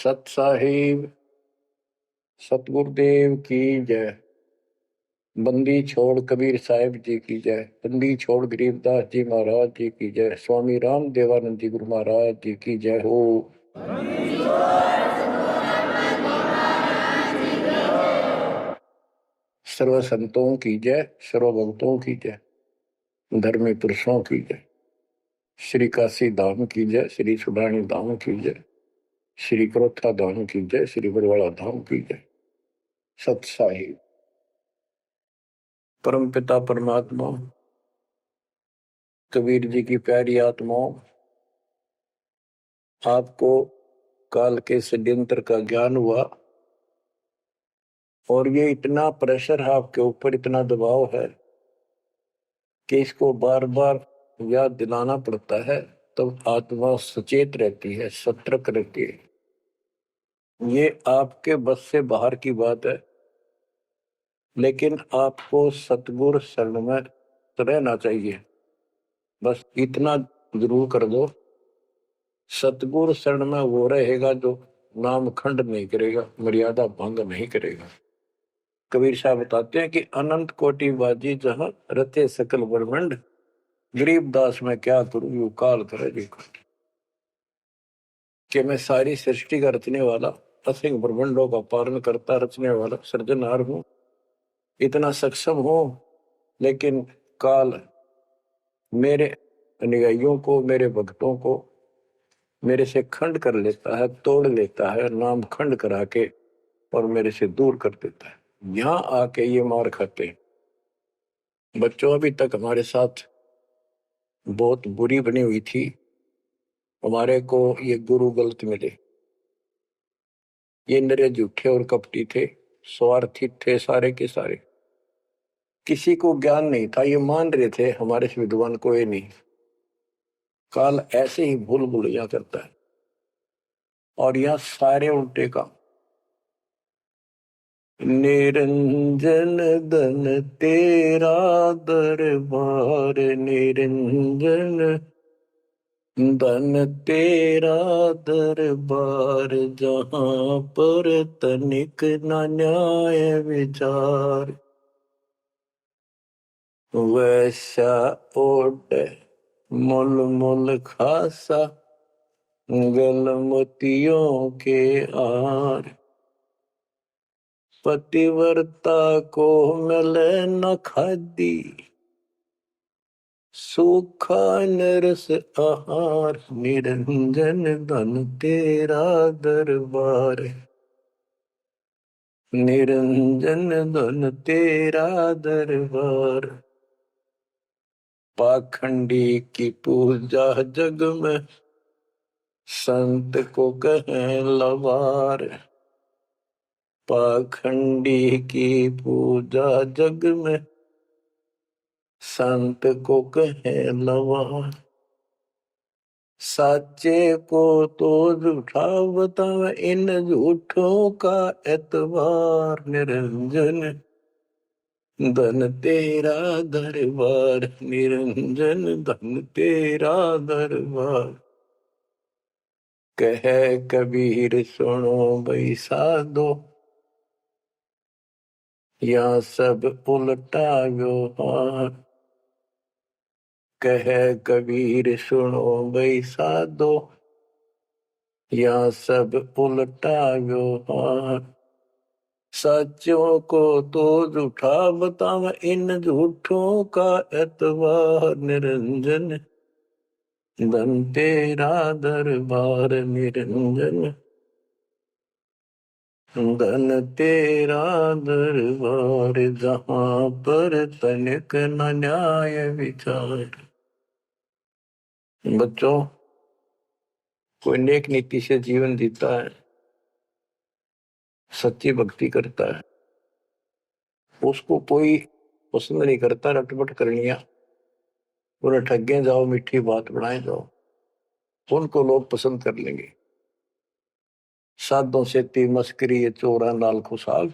सत साहिब सतगुरुदेव की जय। बंदी छोड़ कबीर साहिब जी की जय। बंदी छोड़ गरीबदास जी महाराज जी की जय। स्वामी राम देवानंद जी गुरु महाराज जी की जय हो। सर्व संतों की जय, सर्व भक्तों की जय, धर्मी पुरुषों की जय। श्री काशी धाम की जय, श्री सुडानी धाम की जय, श्री क्रोथा धाम की जय, श्री बरवाड़ा धाम की जय। सत साहिब परम पिता परमात्मा कबीर जी की प्यारी आत्माओं, आपको काल के षड्यंत्र का ज्ञान हुआ और ये इतना प्रेशर है आपके ऊपर, इतना दबाव है कि इसको बार बार याद दिलाना पड़ता है, तब तो आत्मा सचेत रहती है, सतर्क रहती है। ये आपके बस से बाहर की बात है, लेकिन आपको सतगुरु शरण में रहना चाहिए। बस इतना जरूर कर दो, सतगुरु शरण में वो रहेगा जो नाम खंड नहीं करेगा, मर्यादा भंग नहीं करेगा। कबीर साहब बताते हैं कि अनंत कोटि बाजी जहां रते सकल ब्रह्मंड, गरीब दास में क्या करूं यू काल करे जी। कि मैं सारी सृष्टि का रचने वाला, असंख्य ब्रह्मंडों का पालन करता रचने वाला सृजनहार हूं, इतना सक्षम हूं, लेकिन काल मेरे अनुयायियों को, मेरे भक्तों को मेरे से खंड कर लेता है, तोड़ लेता है, नाम खंड करा के और मेरे से दूर कर देता है। यहां आके ये मार खाते हैं। बच्चों, अभी तक हमारे साथ बहुत बुरी बनी हुई थी, हमारे को ये गुरु गलत मिले। ये नरे झूठे और कपटी थे, स्वार्थी थे सारे के सारे। किसी को ज्ञान नहीं था, ये मान रहे थे हमारे से विद्वान कोई नहीं। काल ऐसे ही भूल भुलैया करता है और यह सारे उल्टे काम। निरंजन धन तेरा दरबार, निरंजन धन तेरा दरबार, जहां पर तनिक न न्याय विचार। वैसा ओट मुल मुल खासा, गल मोतियों के आर। पतिव्रता को मिले न खादी, सूखा नरस आहार। निरंजन धन तेरा दरबार, निरंजन धन तेरा दरबार। पाखंडी की पूजा जग में, संत को कहें लवार। पाखंडी की पूजा जग में, संत को कहें लवार। साचे को तो झूठा बतावे, इन झूठों का एतबार। निरंजन धन तेरा दरबार, निरंजन धन तेरा दरबार। कहे कबीर सुनो भाई साधो, यहाँ सब उल्टा व्यवहार। कहे कबीर सुनो भाई साधो, यहाँ सब उल्टा व्यवहार। सच्चों को तो झूठा बतावे, इन झूठों का एतबार। निरंजन धन तेरा दरबार, निरंजन धन तेरा दरबार, जहां पर तनिक न न्याय विचार। बच्चों, कोई नेक नीति से जीवन जीता है, सच्ची भक्ति करता है, उसको कोई पसंद नहीं करता रटपट करनिया। पूरा ठगे जाओ, मीठी बात बनाए जाओ, उनको लोग पसंद कर लेंगे। साधों से ती मस्करी चोरा नाल खुशाल।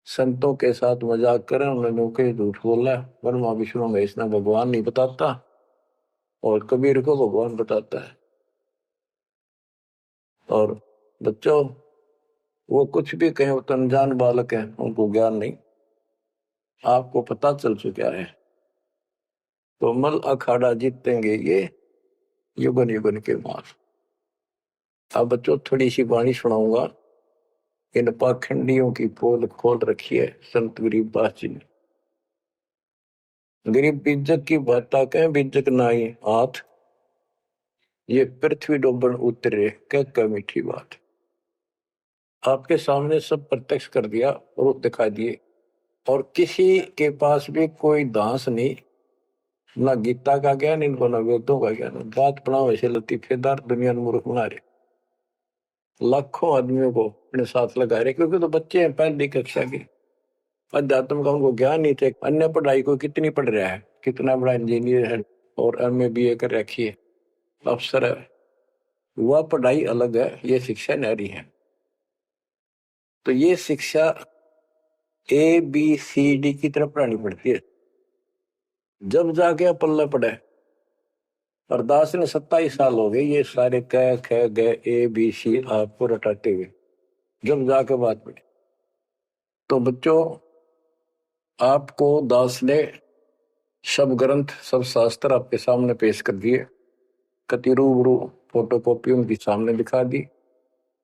संतों के साथ मजाक करें, उन्होंने के झूठ बोला। ब्रह्मा विष्णु महेश ना भगवान नहीं बताता और कबीर को भगवान बताता है। और बच्चों, वो कुछ भी कहें, वो तो अनजान बालक है, उनको ज्ञान नहीं। आपको पता चल चुका है। तो मल अखाड़ा जीतेंगे ये युगन युगन के मार। अब बच्चों थोड़ी सी वाणी सुनाऊंगा। इन पाखंडियों की पोल खोल रखी है संत गरीबदास जी ने। गरीब बीजक की बात कहें, बीजक नाई हाथ, ये पृथ्वी डोबन उतरे कह मीठी बात। आपके सामने सब प्रत्यक्ष कर दिया और दिखा दिए, और किसी के पास भी कोई दांस नहीं, ना गीता का ज्ञान इनको, ना वेदों का ज्ञान। बात पढ़ाओ ऐसे लतीफेदार, दुनिया में मूर्ख बना रहे, लाखों आदमियों को अपने साथ लगा रहे, क्योंकि तो बच्चे हैं पहली कक्षा के। अध्यात्म का उनको ज्ञान नहीं थे। अन्य पढ़ाई को कितनी पढ़ रहा है, कितना बड़ा इंजीनियर है और एमए बीए कर रखी है, अफसर है, वह पढ़ाई अलग है, ये शिक्षा न्यारी है। तो ये शिक्षा ABCD की तरफ पढ़ानी पड़ती है, जब जाके पल्ला पड़े। अरदास ने 27 साल हो गए ये सारे क ख ग ABC आपको रटाते हुए, जब जाके बात पड़ी। तो बच्चों, आपको दास ने सब ग्रंथ, सब शास्त्र आपके सामने पेश कर दिए, कति रूबरू फोटो कॉपी उनकी सामने दिखा दी,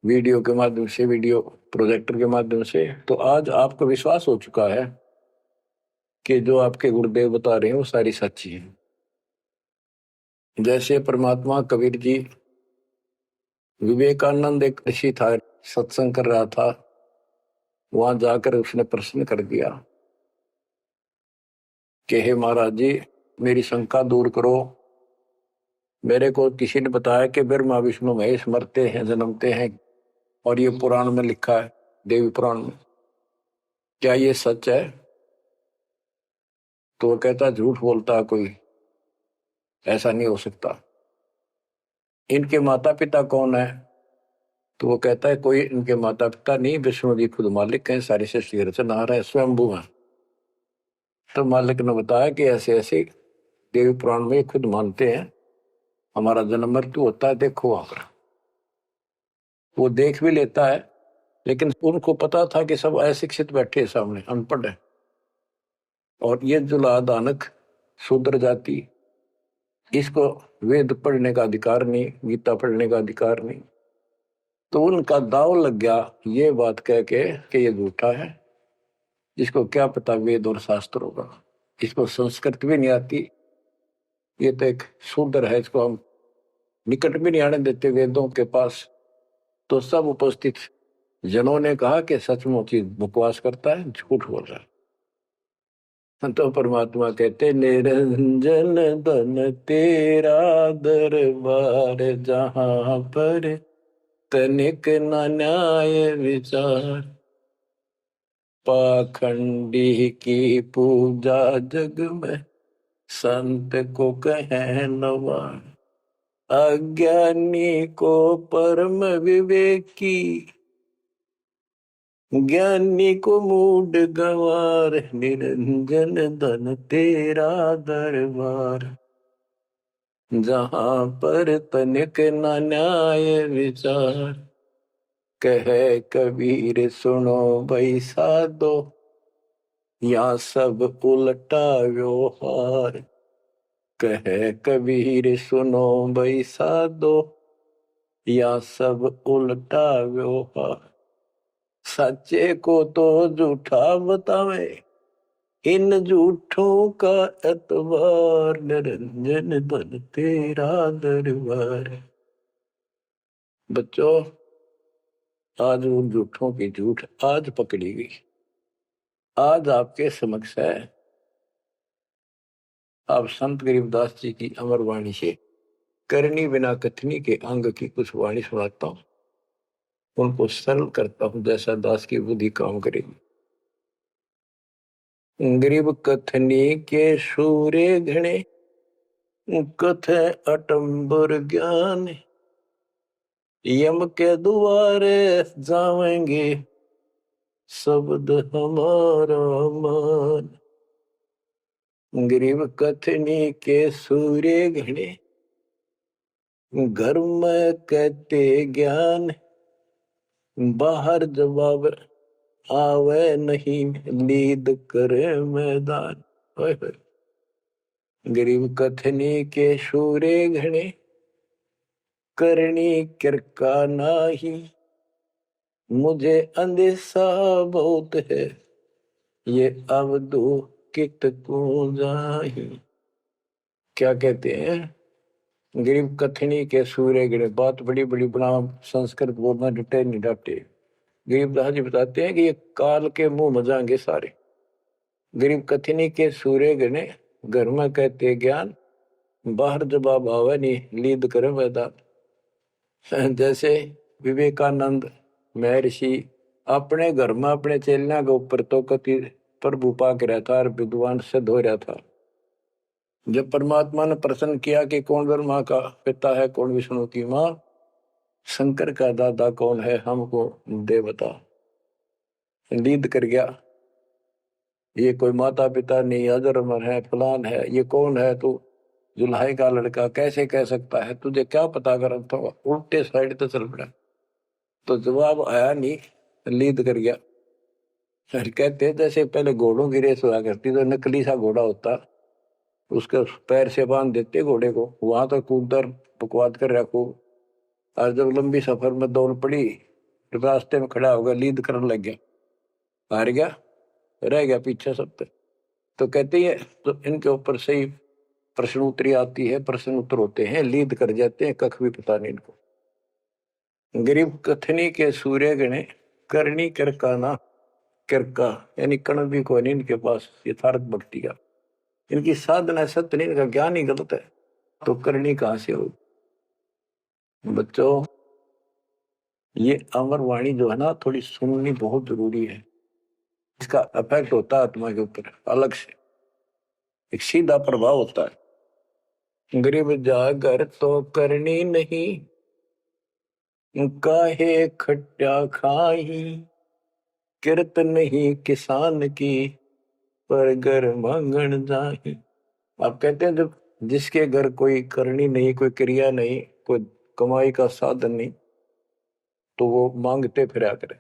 वीडियो के माध्यम से, वीडियो प्रोजेक्टर के माध्यम से। तो आज आपको विश्वास हो चुका है कि जो आपके गुरुदेव बता रहे हैं वो सारी सच्ची है। जैसे परमात्मा कबीर जी, विवेकानंद एक ऋषि था, सत्संग कर रहा था, वहां जाकर उसने प्रश्न कर दिया कि हे महाराज जी, मेरी शंका दूर करो। मेरे को किसी ने बताया कि ब्रह्मा विष्णु महेश मरते हैं, जन्मते हैं, और ये पुराण में लिखा है, देवी पुराण में, क्या ये सच है? तो वो कहता झूठ बोलता है कोई, ऐसा नहीं हो सकता। इनके माता पिता कौन है? तो वो कहता है कोई इनके माता पिता नहीं, विष्णु जी खुद मालिक हैं, सारी सृष्टि की रचनहार है, स्वयंभू है। तो मालिक ने बताया कि ऐसे ऐसे देवी पुराण में खुद मानते हैं हमारा जन्म मृत्यु होता है, देखो वहां पर। वो देख भी लेता है, लेकिन उनको पता था कि सब अशिक्षित बैठे सामने, अनपढ़ है, और ये जुला दानक शूद्र जाति, इसको वेद पढ़ने का अधिकार नहीं, गीता पढ़ने का अधिकार नहीं। तो उनका दाव लग गया ये बात कह के कि ये झूठा है, इसको क्या पता वेद और शास्त्र होगा, इसको संस्कृत भी नहीं आती, ये तो एक शूद्र है, इसको हम निकट भी नहीं आने देते वेदों के पास। तो सब उपस्थित जनों ने कहा कि सचमुच ही बकवास करता है, झूठ बोल रहा है। तो परमात्मा कहते निरंजन धन तेरा दरबार, जहां पर तनिक न न्याय विचार, पाखंडी की पूजा जग में संत को कहे नवार, अज्ञानी को परम विवेकी, ज्ञानी को मूड गंवार, निरंजन धन तेरा दरबार, जहां पर तनिक न न्याय विचार, कहे कबीर सुनो भाई साधो, या सब उल्टा व्यवहार, कहे कबीर सुनो भाई साधो, या सब उल्टा व्यवहार, सच्चे को तो झूठा बतावे, इन झूठों का एतबार, निरंजन धन तेरा दरबार। बच्चों, आज उन झूठों की झूठ आज पकड़ी गई, आज आपके समक्ष है। आप संत गरीबदास जी की अमर वाणी से करनी बिना कथनी के अंग की कुछ वाणी सुनाता हूं, उनको सरल करता हूं जैसा दास की बुद्धि काम करेगी। गरीब कथनी के सूर्य घने, कथे अटंबर ज्ञान, यम के द्वारे जावेंगे शब्द हमारा मान। गरीब कथनी के सूर्य घने, घर में कहते ज्ञान, बाहर जवाब आवे नहीं, लीद करे मैदान। ओए होए। गरीब कथनी के शूरे घने, करनी किरका नाही, मुझे अंदेशा बहुत है, ये अवधू कित को जाही। क्या कहते हैं? गरीब कथनी के सूर्य गिरे। बात बड़ी बड़ी बना, संस्कृत बोलना डटे नहीं डटे। गरीबदास जी बताते हैं कि ये काल के मुंह मजाएंगे सारे। गरीब कथनी के सूर्य गिने, घर में कहते ज्ञान, बाहर जवाब आवे नहीं, लीद करे मैदान। जैसे विवेकानंद महर्षि अपने घर में अपने चेलिया के ऊपर तो कति प्रभु पाक रहता और विद्वान सिद्ध हो रहा था। जब परमात्मा ने प्रश्न किया कि कौन ब्रह्मा का पिता है, कौन विष्णु की माँ, शंकर का दादा कौन है, हमको दे बता। लीद कर गया, ये कोई माता पिता नहीं, अजर अमर है, फलान है, ये कौन है तू, जुल्हाई का लड़का कैसे कह सकता है, तुझे क्या पता कर। तो उल्टे साइड तो चल पड़ा, तो जवाब आया नहीं, लीद कर गया। फिर कहते जैसे पहले घोड़ों की रेस हुआ करती, तो नकली सा घोड़ा होता, उसके पैर से बांध देते घोड़े को, वहां तो कूदर बकवाद कर रखो, और जब लंबी सफर में दौड़ पड़ी, रास्ते में खड़ा होगा, लीद करने लग गया, हार गया, रह गया पीछे सब पे। तो कहते हैं तो इनके ऊपर सही प्रश्न उत्तरी आती है, प्रश्न उत्तर होते हैं, लीद कर जाते हैं, कख भी पता नहीं इनको। गरीब कथनी के सूर्य गणे, करनी किरकाना, किरका यानी कण भी कोई नहीं इनके पास यथार्थ भक्ति का। इनकी साधना सत्य नहीं, इनका ज्ञान ही गलत है, तो करनी कहां से हो। बच्चों, ये अमर वाणी जो है ना, थोड़ी सुननी बहुत जरूरी है। इसका इफेक्ट होता है आत्मा के ऊपर अलग से, एक सीधा प्रभाव होता है। गरीब जागर तो करनी नहीं, काहे खट्टा खाही, किरत नहीं किसान की, पर घर मांगन जाही। आप कहते हैं जब जिसके घर कोई करनी नहीं, कोई क्रिया नहीं, कोई कमाई का साधन नहीं, तो वो मांगते फिरा करे।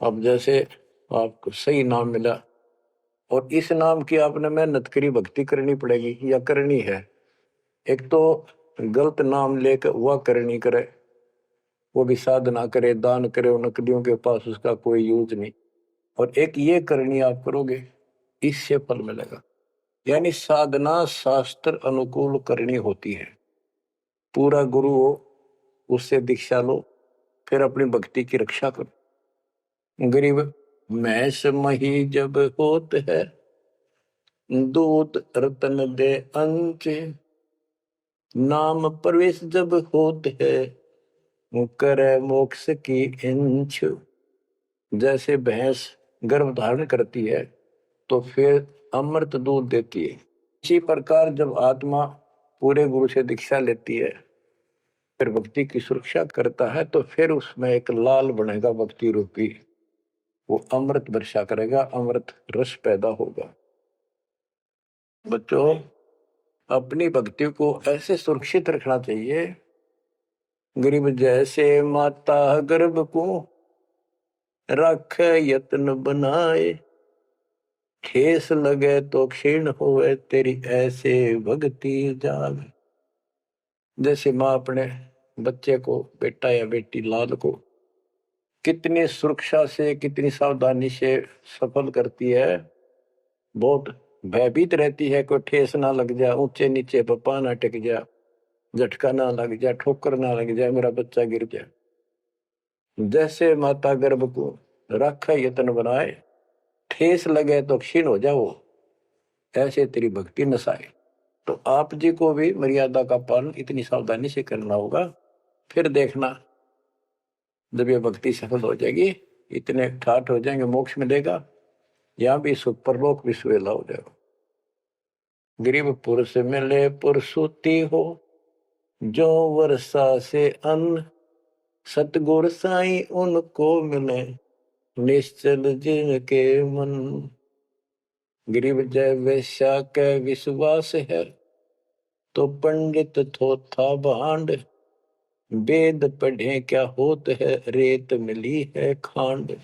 अब जैसे आपको सही नाम मिला और इस नाम की आपने मेहनत करी, भक्ति करनी पड़ेगी या करनी है। एक तो गलत नाम लेकर वह करनी करे, वो भी साधना करे, दान करे, उन नकलियों के पास उसका कोई यूज नहीं। और एक ये करनी आप करोगे, इससे फल मिलेगा। यानी साधना शास्त्र अनुकूल करनी होती है। पूरा गुरु हो, उससे दीक्षा लो, फिर अपनी भक्ति की रक्षा करो। गरीब मैस मही जब होत है, दूध रतन दे अंच, नाम प्रवेश जब होत है, करे मोक्ष की इंच। जैसे भैंस गर्भ धारण करती है तो फिर अमृत दूध देती है, इसी प्रकार जब आत्मा पूरे गुरु से दीक्षा लेती है, फिर भक्ति की सुरक्षा करता है, तो फिर उसमें एक लाल बनेगा भक्ति रूपी, वो अमृत वर्षा करेगा, अमृत रस पैदा होगा। बच्चों, अपनी भक्ति को ऐसे सुरक्षित रखना चाहिए। गरीब जैसे माता गर्भ को रखे यत्न बनाए, ठेस लगे तो क्षीण होए, तेरी ऐसे भक्ति जाग। जैसे माँ अपने बच्चे को, बेटा या बेटी लाल को कितनी सुरक्षा से, कितनी सावधानी से सफल करती है, बहुत भयभीत रहती है, कोई ठेस ना लग जाए, ऊंचे नीचे पप्पा ना टिक जाए, झटका ना लग जाए, ठोकर ना लग जाए, मेरा बच्चा गिर जाए। जैसे माता गर्भ को रखा यत्न बनाए, ठेस लगे तो क्षीण हो जाओ, ऐसे तेरी भक्ति नसाए। तो आप जी को भी मर्यादा का पालन इतनी सावधानी से करना होगा। फिर देखना, जब ये भक्ति सफल हो जाएगी, इतने ठाठ हो जाएंगे, मोक्ष मिलेगा, यहाँ भी सुख, परलोक भी सुहेला हो जाएगा। गरीब पुरुष मिले पुरसुती हो, जो वर्षा से अन्न, सतगुर साई उनको मिले, निश्चल जिनके मन। गरीब जय वैश्या के विश्वास है, तो पंडित थोथा भांड, वेद पढ़े क्या होत है, रेत मिली है खांड।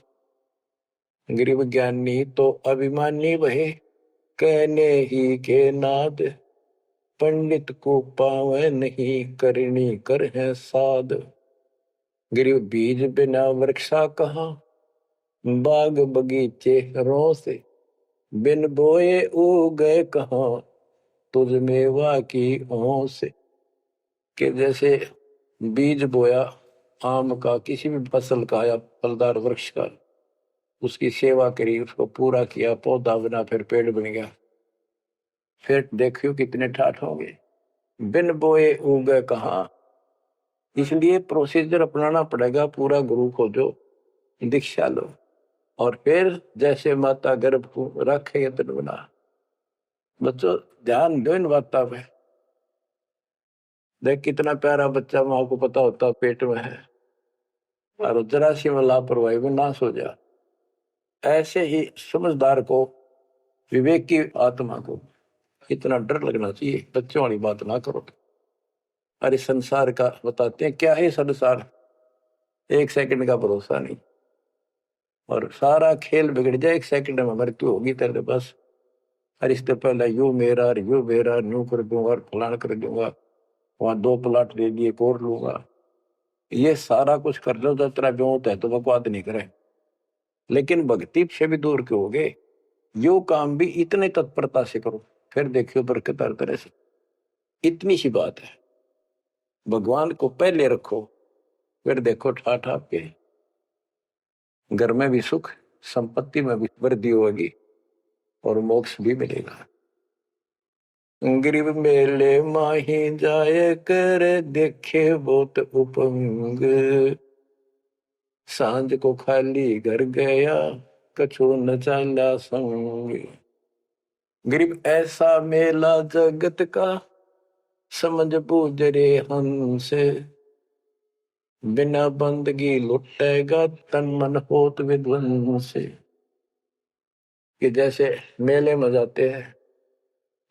गरीब ज्ञानी तो अभिमानी वहे, कहने ही के नाद। पंडित को पावे नहीं, करनी कर है साध। गरीब बीज बिना वृक्षा कहाँ, बाग बगीचे रो से। बिन बोए उगे कहाँ, तुझ मेवा की ओं से। कि जैसे बीज बोया आम का, किसी भी फसल का या फलदार वृक्ष का, उसकी सेवा करी, उसको पूरा किया, पौधा बना, फिर पेड़ बन गया, फिर देखियो कितने ठाठ होंगे। बिन बोए उगे कहाँ, इसलिए प्रोसीजर अपनाना पड़ेगा पूरा। गुरु को जो दीक्षा लो, और फिर जैसे माता गर्भ को रखे यत्न बना। बच्चों ध्यान दो इन बातों पे। देख कितना प्यारा बच्चा, माँ को पता होता पेट में है, और जरा सी में लापरवाही में नाश हो जा। ऐसे ही समझदार को, विवेक की आत्मा को इतना डर लगना चाहिए, बच्चों वाली बात ना करो। अरे संसार का बताते हैं क्या है संसार, एक सेकंड का भरोसा नहीं, और सारा खेल बिगड़ जाए, एक सेकंड में मृत्यु होगी तेरे बस। अरे इससे पहले यू मेरा, यू मेरा, यूं कर दूंगा और फलान कर दूंगा, वहां 2 प्लाट दे दिए और लूंगा। ये सारा कुछ कर लो तो तेरा ब्योत है तो बकवाद नहीं करे, लेकिन भक्ति से भी दूर क्यों हो गए। यो काम भी इतने तत्परता से करो, फिर देखियो बरकत हर तरह से। इतनी सी बात है, भगवान को पहले रखो, फिर देखो ठाठ आपके घर में भी सुख, संपत्ति में भी वृद्धि होगी, और मोक्ष भी मिलेगा। गरीब मेले माही जाए कर, देखे बहुत उपंग। सांझ को खाली घर गया, कछु न चाला संग। गरीब ऐसा मेला जगत का, समझ बूझ रे हंस। बिना बंदगी लुटेगा, तन मन होत विध्वंस। कि जैसे मेले में जाते हैं,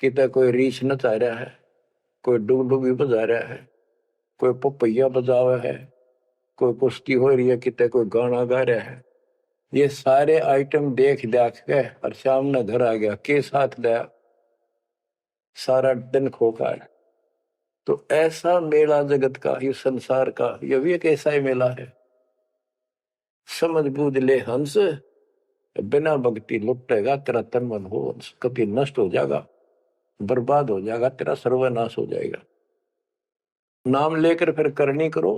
कितना कोई रीछ नचा रहा है, कोई डुगडुगी बजा रहा है, कोई पपैया बजा हुआ है, कोई कुश्ती हो रही है, कितने कोई गाना गा रहा है। ये सारे आइटम देख देख के और शाम ने घर आ गया, के साथ गया, सारा दिन खोखा है। तो ऐसा मेला जगत का, ये संसार का, ये भी एक ऐसा ही मेला है। समझ बूझ ले हंस, बिना भक्ति लुटेगा तेरा तन मन हो, कभी नष्ट हो जाएगा, बर्बाद हो जाएगा, तेरा सर्वनाश हो जाएगा। नाम लेकर फिर करनी करो,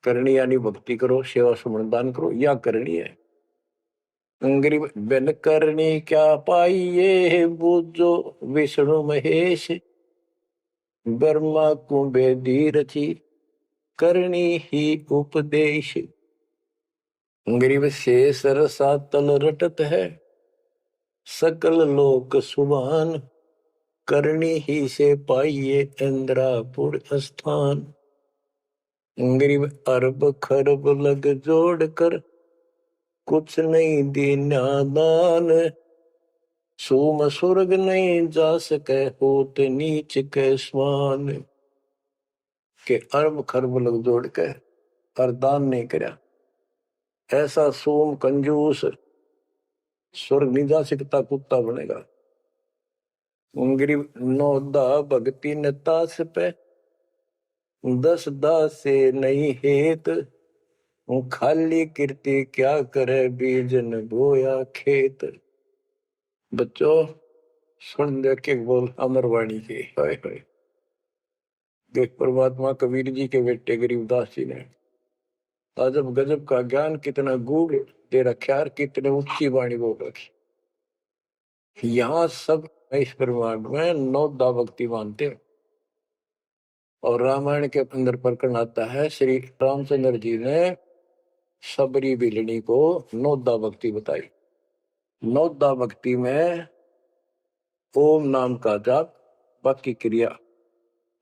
करनी यानी भक्ति करो, सेवा समर्दान करो, या करनी है। गरीब बिन करनी क्या पाइये, बूझो विष्णु महेश। ब्रह्मा कुंभे रची, करनी ही उपदेश। गरीब शेष रसा तल रटत है, सकल लोक सुभान। करनी ही से पाइये इंद्रापुर स्थान। गरीब अरब खरब लग जोड़ कर, कुछ नहीं दीना दान। सोम स्वर्ग नहीं जा सके, होत नीच के स्वान। के अरब खरब लग जोड़ के और दान नहीं करया, ऐसा सोम कंजूस स्वर्ग नहीं जा सकता, कुत्ता बनेगा। गरीब नौदा भक्ति नतास पे, 10 दास से नहीं हेत। खाली कीर्ति क्या करे, बीज न बोया खेत। बच्चों सुन दे के बोल अमरवाणी के, हाय हाय। देख परमात्मा कबीर जी के बेटे गरीबदास जी ने अजब गजब का ज्ञान कितना गूढ़ दे रखा है, कितने ऊंची वाणी बोल रखी। यहाँ सब इस ब्रह्मांड में 9 दा भक्ति मानते हैं। और रामायण के अंदर प्रकरण आता है, श्री रामचंद्र जी ने सबरी बिलनी को 9 दा भक्ति बताई। 9 दा भक्ति में ओम नाम का जाप, बाकी क्रिया,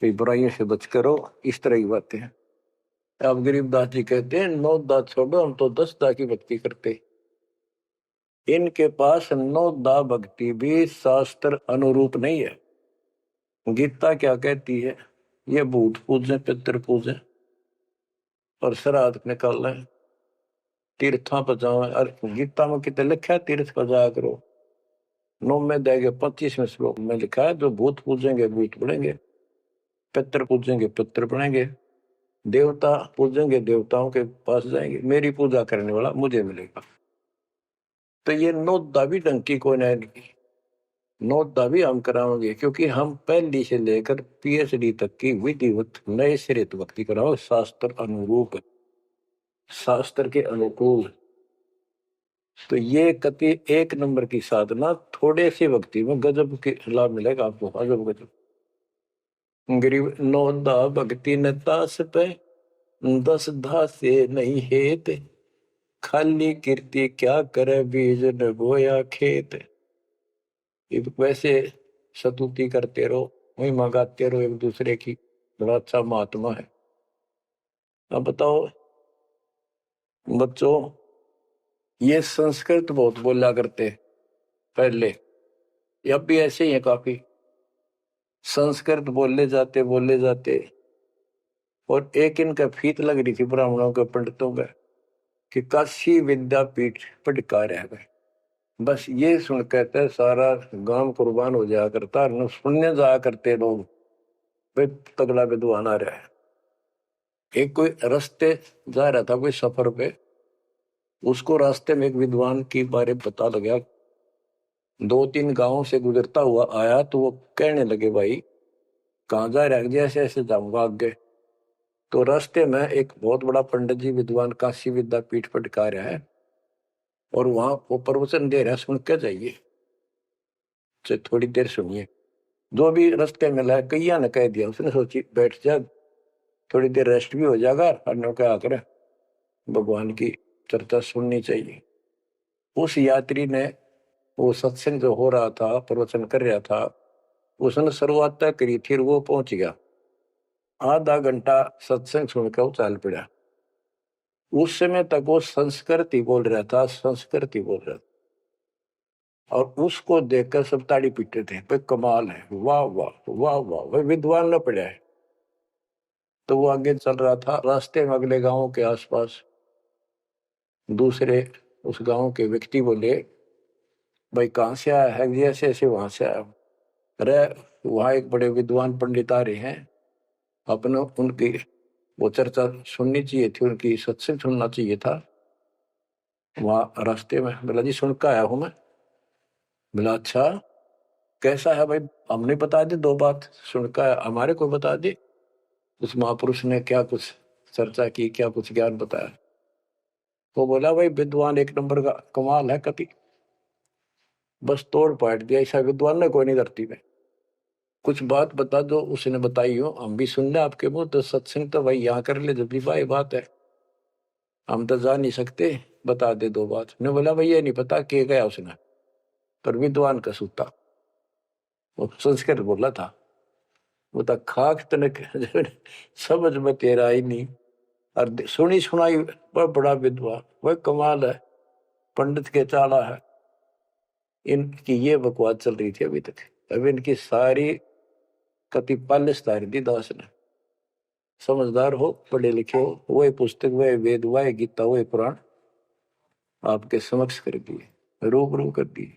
बुराइयों से बच करो, इस तरह की बातें हैं। अब गरीबदास जी कहते हैं 9 दा छोड़ो, हम तो 10 दा की भक्ति करते। इनके पास 9 दा भक्ति भी शास्त्र अनुरूप नहीं है। गीता क्या कहती है, ये भूत पूजे पितर पूजे और श्राद्ध निकाल लें, तीर्था पर जाओ। और गीता में कितने लिखा है तीर्थ पर जाया करो। 9 में देंगे 25वें श्लोक में लिखा है जो भूत पूजेंगे भूत बढ़ेंगे, पितर पूजेंगे पितर बढ़ेंगे, देवता पूजेंगे देवताओं के पास जाएंगे, मेरी पूजा करने वाला मुझे मिलेगा। तो ये नोदा भी डंकी को नहीं, नोदा भी हम कराओगे क्योंकि हम पहली से लेकर पीएचडी तक की विधिवत नए सिरे भक्ति कराओ, शास्त्र अनुरूप, शास्त्र के अनुकूल। तो ये कति एक नंबर की साधना, थोड़े से भक्ति में गजब के लाभ मिलेगा आपको, अजब गजब। गरीब नोदा भक्ति न तास पे 10 धा से नहीं हेत, खाली कीर्ति क्या करे बीज न बोया खेत। वैसे स्तुति करते रहो, वही मंगाते रहो एक दूसरे की, बड़ा अच्छा महात्मा है। अब बताओ बच्चों, ये संस्कृत बहुत बोला करते पहले, अब भी ऐसे ही है काफी, संस्कृत बोले जाते। और एक इनका फीत लग रही थी ब्राह्मणों के पंडितों का कि काशी विद्यापीठ पटकार है। बस ये सुन कहते सारा गांव कुर्बान हो जाया करता, सुनने जाया करते लोग, वे तगड़ा विद्वान आ रहा है। एक कोई रास्ते जा रहा था कोई सफर पे, उसको रास्ते में एक विद्वान की बारे पता लगा, 2-3 गांवों से गुजरता हुआ आया, तो वो कहने लगे भाई कहाँ जा रहा है, ऐसे ऐसे जाऊंगा आगे। तो रास्ते में एक बहुत बड़ा पंडित जी विद्वान काशी विद्यापीठ पटका रहा है और वहां वो प्रवचन दे रहा है, सुन के जाइए, थोड़ी देर सुनिए। जो भी रास्ते में लाया कैया ने कह दिया, उसने सोची बैठ जा, थोड़ी देर रेस्ट भी हो जाएगा, और क्या कर भगवान की चर्चा सुननी चाहिए। उस यात्री ने वो सत्संग जो हो रहा था, प्रवचन कर रहा था, उसने शुरुआत तय करी थी, वो पहुंच गया। आधा घंटा सत्संग सुनकर वो चल पड़ा। उस समय तक वो संस्कृत ही बोल रहा था, संस्कृत ही बोल रहा था, और उसको देखकर सब ताड़ी पीटते थे, भाई कमाल है, वाह वाह वाह वाह, भाई विद्वान न पड़ा है। तो वो आगे चल रहा था, रास्ते में अगले गांव के आसपास दूसरे उस गांव के व्यक्ति बोले भाई कहाँ से आया है, ऐसे ऐसे वहां से आया। अरे वहां एक बड़े विद्वान पंडित आ रहे हैं, अपने उनकी वो चर्चा सुननी चाहिए थी, उनकी सत्संग सुनना चाहिए था। वहां रास्ते में बोला जी सुन कर आया हूं मैं। बोला अच्छा कैसा है भाई, हमने बता दी 2 बात, सुनकर हमारे को बता दी। उस महापुरुष ने क्या कुछ चर्चा की, क्या कुछ ज्ञान बताया। वो बोला भाई विद्वान एक नंबर का, कमाल है कति, बस तोड़ पाट दिया, ऐसा विद्वान ने कोई नहीं धरती में। कुछ बात बता दो, उसने बताई हो, हम भी सुन ले आपके मुंह, तो सत्संग तो भाई यहाँ कर ले, जब भी भाई बात है, हम तो जा नहीं सकते, बता दे 2 बात। ने बोला भाई ये नहीं पता के गया उसने, पर विद्वान का सूता, वो संस्कृत बोला था। वो तो खाक तनक समझ में तेरा ही नहीं, और सुनी सुनाई वह बड़ा विद्वान, वह कमाल है, पंडित के चाला है। इनकी ये बकवास चल रही थी अभी तक। अब इनकी सारी कति पालिश तारी दी दास ने। समझदार हो, पढ़े लिखे हो, वही पुस्तक, वही वेद, वही गीता, वही पुराण आपके समक्ष कर दिए, रूबरू कर दिए।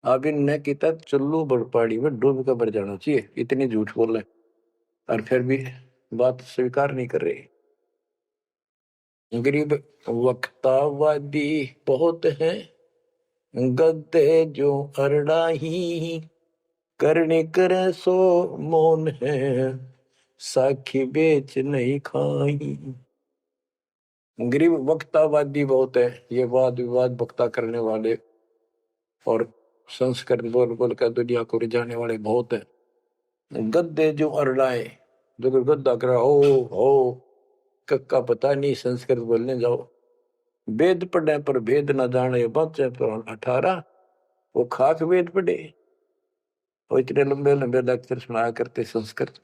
अब इनने किता चुल्लू बड़पाड़ी में डूब कर मर जाना चाहिए, इतनी झूठ बोल रहे, और फिर भी बात स्वीकार नहीं कर रही। गरीब वक्तावादी बहुत है, गद्दे जो अरड़ाही, करने करे सो मौन है, साखी बेच नहीं खाई। गरीब वक्तावादी बहुत है, ये वाद विवाद वक्ता करने वाले और संस्कृत बोल बोल कर दुनिया को रिझाने वाले बहुत है। गद्दे जो अरड़ाए, जो गद्दा कर हो कक्का पता नहीं, संस्कृत बोलने जाओ, वेद पढ़े पर भेद न जाने, बच्चे पुराण 18, वो खाक वेद पढ़े, वो इतने लंबे लंबे लेक्चर सुनाया करते संस्कृत।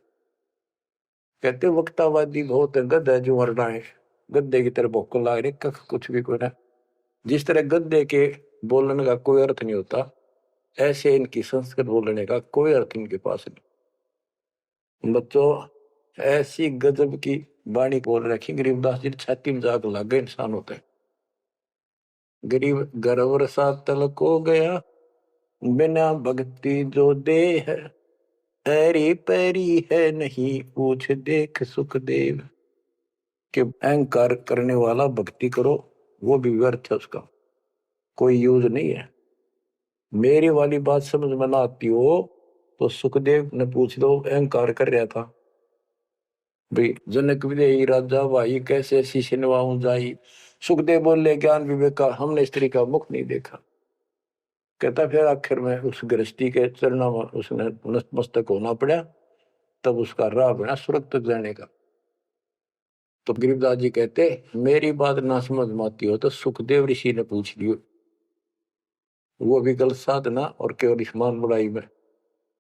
कहते वक्तावादी बहुत है, गद्दे जो अरड़ाए, गद्दे की तरह भोक ला रहे, कख कुछ भी कोई ना। जिस तरह गद्दे के बोलने का कोई अर्थ नहीं होता, ऐसे इनकी संस्कृत बोलने का कोई अर्थ इनके पास नहीं। बच्चों ऐसी गजब की वाणी बोल रखी गरीबदास जी, छाती में जाग लग गए इंसान होते हैं। गरीब गर्व सा तलक हो गया, बिना भक्ति जो दे है, ऐरी पैरी है नहीं पूछ देख सुखदेव। कि अहंकार करने वाला भक्ति करो, वो भी व्यर्थ है, उसका कोई यूज नहीं है। मेरी वाली बात समझ में ना आती हो तो सुखदेव ने पूछ दो, अहंकार कर रहा था भाई। जनक विदेही राजा भाई कैसे शीशे नवाऊं जाई। सुखदेव बोले ज्ञान विवेक का हमने स्त्री का मुख नहीं देखा। कहता फिर आखिर में उस गृहस्थी के चरणों में उसने नतमस्तक होना पड़ा, तब उसका राह बना स्वर्ग तक जाने का। तो गरीबदास जी कहते मेरी बात ना समझ में आती हो तो सुखदेव ऋषि ने पूछ लियो, वो भी गलत साधना और केवल ईमान बुराई में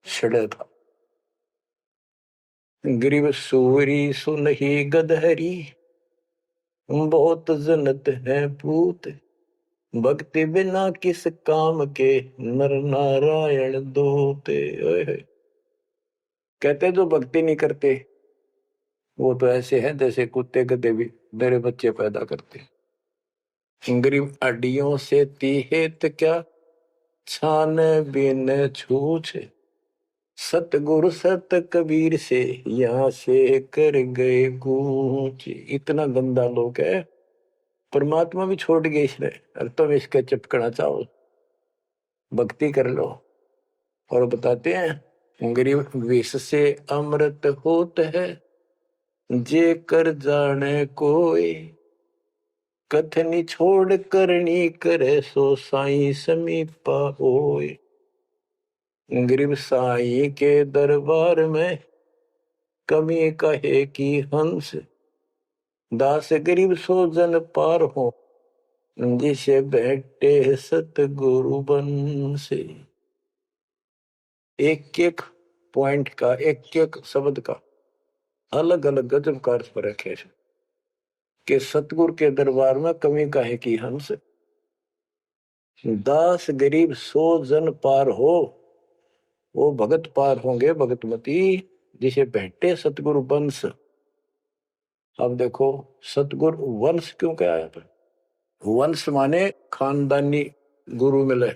छड़े था। गरीब सूरी सुनही गदहरी, बहुत जनत है पूत, भक्ति बिना किस काम के, नर नारायण दोते। कहते जो भक्ति नहीं करते वो तो ऐसे हैं जैसे कुत्ते गधे भी मेरे बच्चे पैदा करते। गरीब अड्डियों से तीहेत क्या, छान बिन छूछ, सतगुरु सत कबीर से यहाँ से कर गए कूच। इतना गंदा लोग है, परमात्मा भी छोड़ गए इसने, और तुम इसका चिपकना चाहो, भक्ति कर लो। और बताते हैं गरीब विष से अमृत होत है, जे कर जाने कोई, कथनी छोड़ करनी करे, सो साई समीपा होए। गरीब साई के दरबार में कमी कहे कि हंस, दास गरीब सो जन पार हो, जिसे बैठे सतगुरु बन से। एक एक पॉइंट का, एक एक शब्द का अलग अलग गजब का अर्थ पर रखे कि सतगुरु के दरबार में कमी काहे की हंस, दास गरीब सो जन पार हो, वो भगत पार होंगे भगतमती, जिसे बैठे सतगुरु वंश। अब देखो सतगुरु वंश क्यों क्या आया था। वंश माने खानदानी गुरु मिले,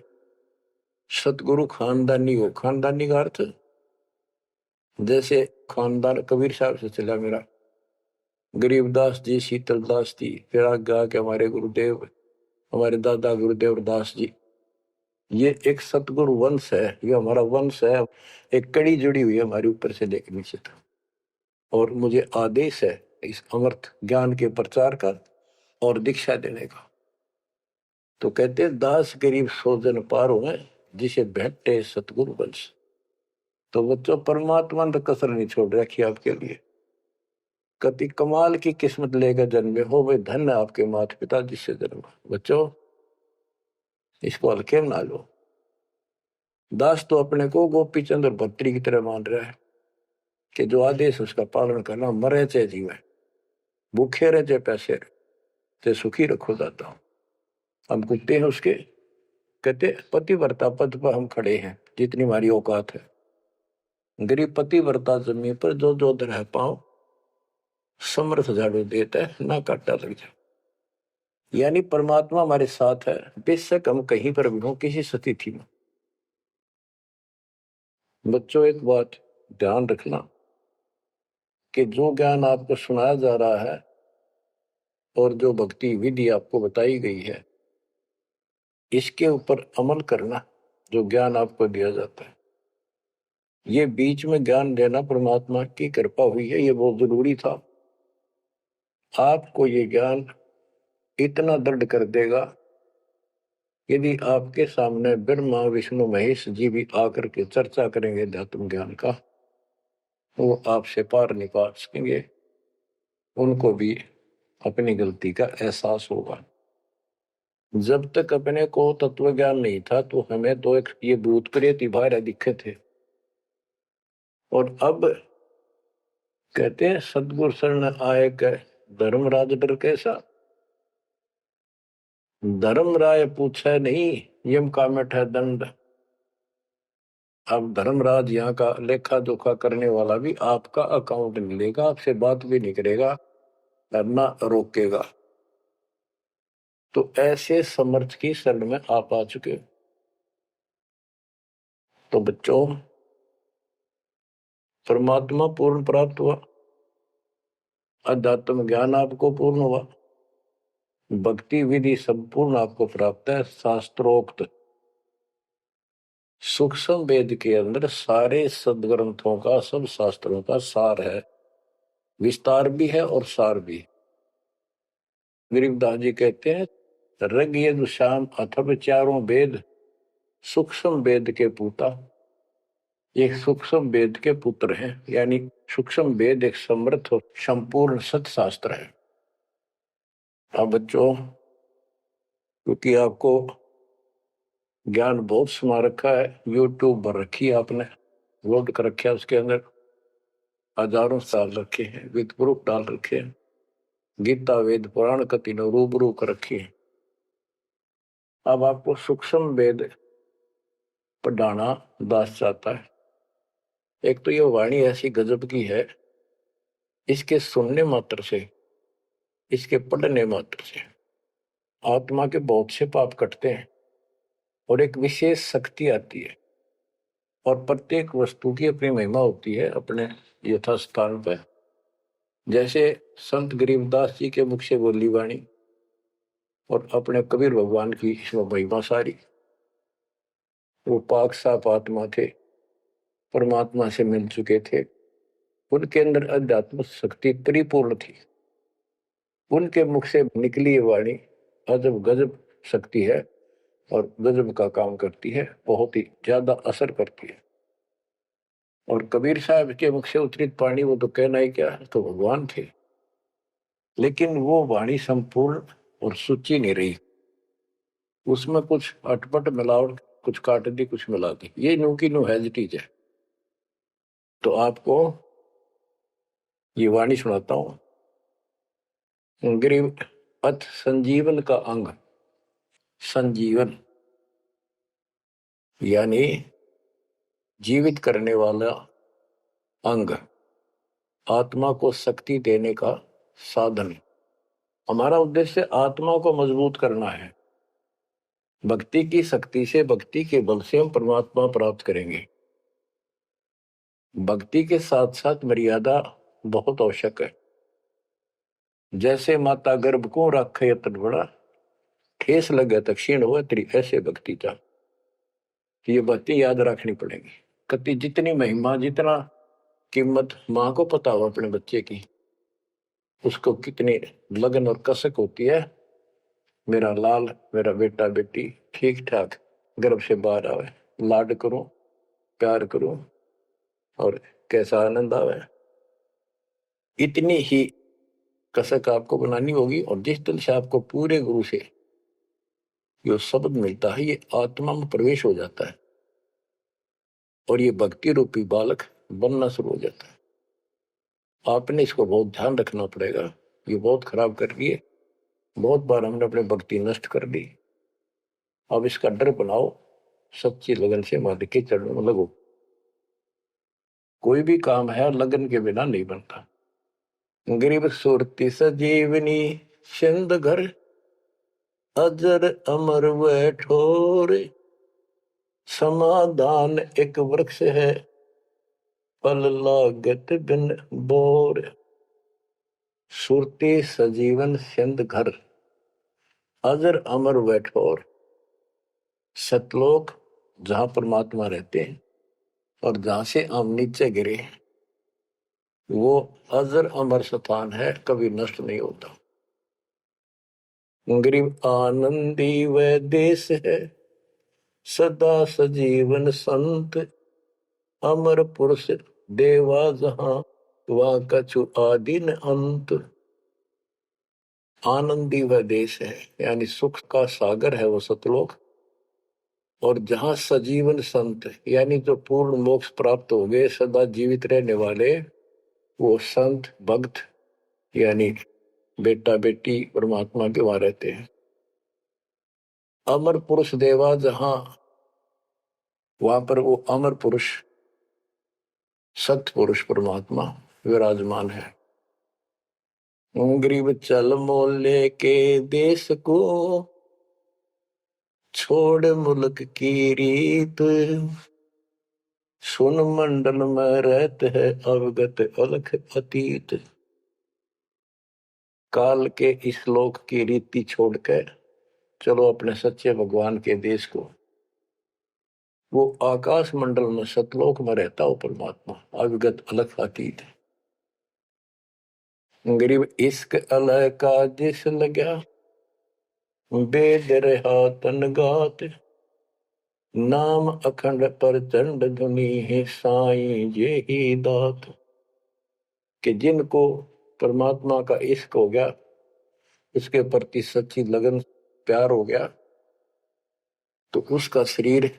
सतगुरु खानदानी हो। खानदानी का अर्थ जैसे खानदान कबीर साहब से चला मेरा, गरीबदास जी, शीतलदास जी, फिर आगे आके हमारे गुरुदेव, हमारे दादा गुरुदेव दास जी। ये एक सतगुरु वंश है, ये हमारा वंश है। एक कड़ी जुड़ी हुई है हमारे ऊपर से लेकर नीचे तक। और मुझे आदेश है इस अमृत ज्ञान के प्रचार का और दीक्षा देने का। तो कहते दास गरीब सो जन पार हो, जिसे भेंटे सतगुरु वंश। तो बच्चों परमात्मा ने तो कसर नहीं छोड़ रखी आपके लिए। कति कमाल की किस्मत लेकर जन्मे हो, वे धन है आपके माता पिता जिससे जन्म। बच्चों इसको हल्के में ना लो। दास तो अपने को गोपी चंद और भत्री की तरह मान रहा है कि जो आदेश उसका पालन करना, मरे चाहे जीवे, भूखे रहे चाहे पैसे रहे, चाहे सुखी रखो दाता हूं। हम कुत्ते हैं उसके। कहते पतिव्रता पद पर हम खड़े हैं जितनी हमारी औकात है। गरीब पतिव्रता जमीन पर जो जो रह पाओ, समर्थ झाड़ू देता है ना काटा लग जाए। यानी परमात्मा हमारे साथ है, बेशक हम कहीं पर भी हो, किसी स्थिति में। बच्चों एक बात ध्यान रखना कि जो ज्ञान आपको सुनाया जा रहा है और जो भक्ति विधि आपको बताई गई है, इसके ऊपर अमल करना। जो ज्ञान आपको दिया जाता है, ये बीच में ज्ञान देना परमात्मा की कृपा हुई है, ये बहुत जरूरी था। आपको ये ज्ञान इतना दृढ़ कर देगा, यदि आपके सामने ब्रह्मा विष्णु महेश जी भी आकर के चर्चा करेंगे अध्यात्म ज्ञान का, वो आपसे पार नहीं पा सकेंगे। उनको भी अपनी गलती का एहसास होगा। जब तक अपने को तत्व ज्ञान नहीं था तो हमें तो एक ये भूत प्रेत बाहर दिखे थे। और अब कहते हैं सदगुरु शरण आए के धर्मराज डर कैसा। धर्म राय पूछे नहीं, यम का मिठा दंड। अब धर्मराज यहाँ का लेखा जोखा करने वाला भी आपका अकाउंट नहीं लेगा, आपसे बात भी नहीं करेगा और ना रोकेगा। तो ऐसे समर्थ की शरण में आप आ चुके हो। तो बच्चों, परमात्मा पूर्ण प्राप्त हुआ, अध्यात्म ज्ञान आपको पूर्ण हुआ, भक्ति विधि संपूर्ण आपको प्राप्त है। शास्त्रोक्त सूक्ष्म वेद के अंदर सारे सदग्रंथों का, सब शास्त्रों का सार है। विस्तार भी है और सार भी। गरीबदास जी कहते हैं, ऋग यजुः साम अथर्व चारों वेद सूक्ष्म वेद के पूता। एक सूक्ष्म वेद के पुत्र हैं, यानी सूक्ष्म वेद एक समृद्ध और संपूर्ण सत्शास्त्र है। अब बच्चों, क्योंकि आपको ज्ञान बहुत समा रखा है, यूट्यूब पर रखी है आपने, लोड कर रखा है, उसके अंदर हजारों साल रखे हैं, विद प्रूफ डाल रखे हैं, गीता वेद पुराण का तीनों रूबरू कर रखी है। अब आपको सूक्ष्म वेद पढ़ाना दास चाहता है। एक तो ये वाणी ऐसी गजब की है, इसके सुनने मात्र से, इसके पढ़ने मात्र से आत्मा के बहुत से पाप कटते हैं और एक विशेष शक्ति आती है। और प्रत्येक वस्तु की अपनी महिमा होती है अपने यथास्थान पर। जैसे संत गरीबदास जी के मुख से बोली वाणी और अपने कबीर भगवान की इसमें महिमा सारी। वो पाक साफ आत्मा थे, परमात्मा से मिल चुके थे, उनके अंदर अध्यात्म शक्ति परिपूर्ण थी। उनके मुख से निकली ये वाणी अजब गजब शक्ति है और गजब का काम करती है, बहुत ही ज्यादा असर करती है। और कबीर साहब के मुख से उतरित पानी, वो तो कहना ही क्या, तो भगवान थे। लेकिन वो वाणी संपूर्ण और सुची नहीं रही, उसमें कुछ अटपट मिलावट, कुछ काट दी, कुछ मिला दी, ये नो की नो हैजिटीज है। तो आपको ये वाणी सुनाता हूं। गरीब अथ संजीवन का अंग, संजीवन यानी जीवित करने वाला अंग, आत्मा को शक्ति देने का साधन। हमारा उद्देश्य आत्मा को मजबूत करना है। भक्ति की शक्ति से, भक्ति के बल से हम परमात्मा प्राप्त करेंगे। भक्ति के साथ साथ मर्यादा बहुत आवश्यक है। जैसे माता गर्भ को रखे यतन बड़ा, ठेस लगे तो क्षीण हो तेरी, ऐसे भक्ति जा। ये भक्ति याद रखनी पड़ेगी। कति जितनी महिमा, जितना कीमत माँ को पता हो अपने बच्चे की, उसको कितनी लगन और कसक होती है। मेरा लाल, मेरा बेटा बेटी ठीक ठाक गर्भ से बाहर आवे, लाड करूं, प्यार करूं और कैसा आनंद आवे, इतनी ही कसक आपको बनानी होगी। और जिस तरह से आपको पूरे गुरु से जो शब्द मिलता है, ये आत्मा में प्रवेश हो जाता है और ये भक्ति रूपी बालक बनना शुरू हो जाता है। आपने इसको बहुत ध्यान रखना पड़ेगा। ये बहुत खराब कर रही है, बहुत बार हमने अपनी भक्ति नष्ट कर दी। अब इसका डर बनाओ, सच्ची लगन से मालिक के चरणों में लगो। कोई भी काम है लगन के बिना नहीं बनता। गरीब सुरती सजीवनी सिंध घर, अजर अमर व ठोर, समाधान एक वृक्ष है, फल लागत बिन बोर। सुरती सजीवन सिंध घर, अजर अमर व ठोर। सतलोक जहां परमात्मा रहते हैं और जहां से हम नीचे गिरे, वो अजर अमर स्थान है, कभी नष्ट नहीं होता। गरीब आनंदी व देश है, सदा सजीवन संत, अमर पुरुष देवा जहां, वह कछु आदि न अंत। आनंदी वह देश है, यानी सुख का सागर है वो सतलोक। और जहां सजीवन संत, यानी जो पूर्ण मोक्ष प्राप्त हो गए, सदा जीवित रहने वाले, वो संत भक्त यानी बेटा बेटी परमात्मा के वहां रहते हैं। अमर पुरुष देवा जहां, वहां पर वो अमर पुरुष सत्य पुरुष परमात्मा विराजमान है। गरीब चल मोले के देश को, छोड़ मुल्क की रीत, सुन मंडल में रहते है अवगत अलख अतीत। काल के इस लोक की रीति छोड़कर चलो अपने सच्चे भगवान के देश को। वो आकाश मंडल में सतलोक में रहता हो परमात्मा, अविगत अलग अतीत है। गरीब इश्क अलह का जिस लगा, वेद रहा तन गात, नाम अखंड प्रचंड धुनी है साईं जे ही दात। कि जिनको परमात्मा का इश्क हो गया, उसके प्रति सच्ची लगन प्यार हो गया, तो उसका शरीर,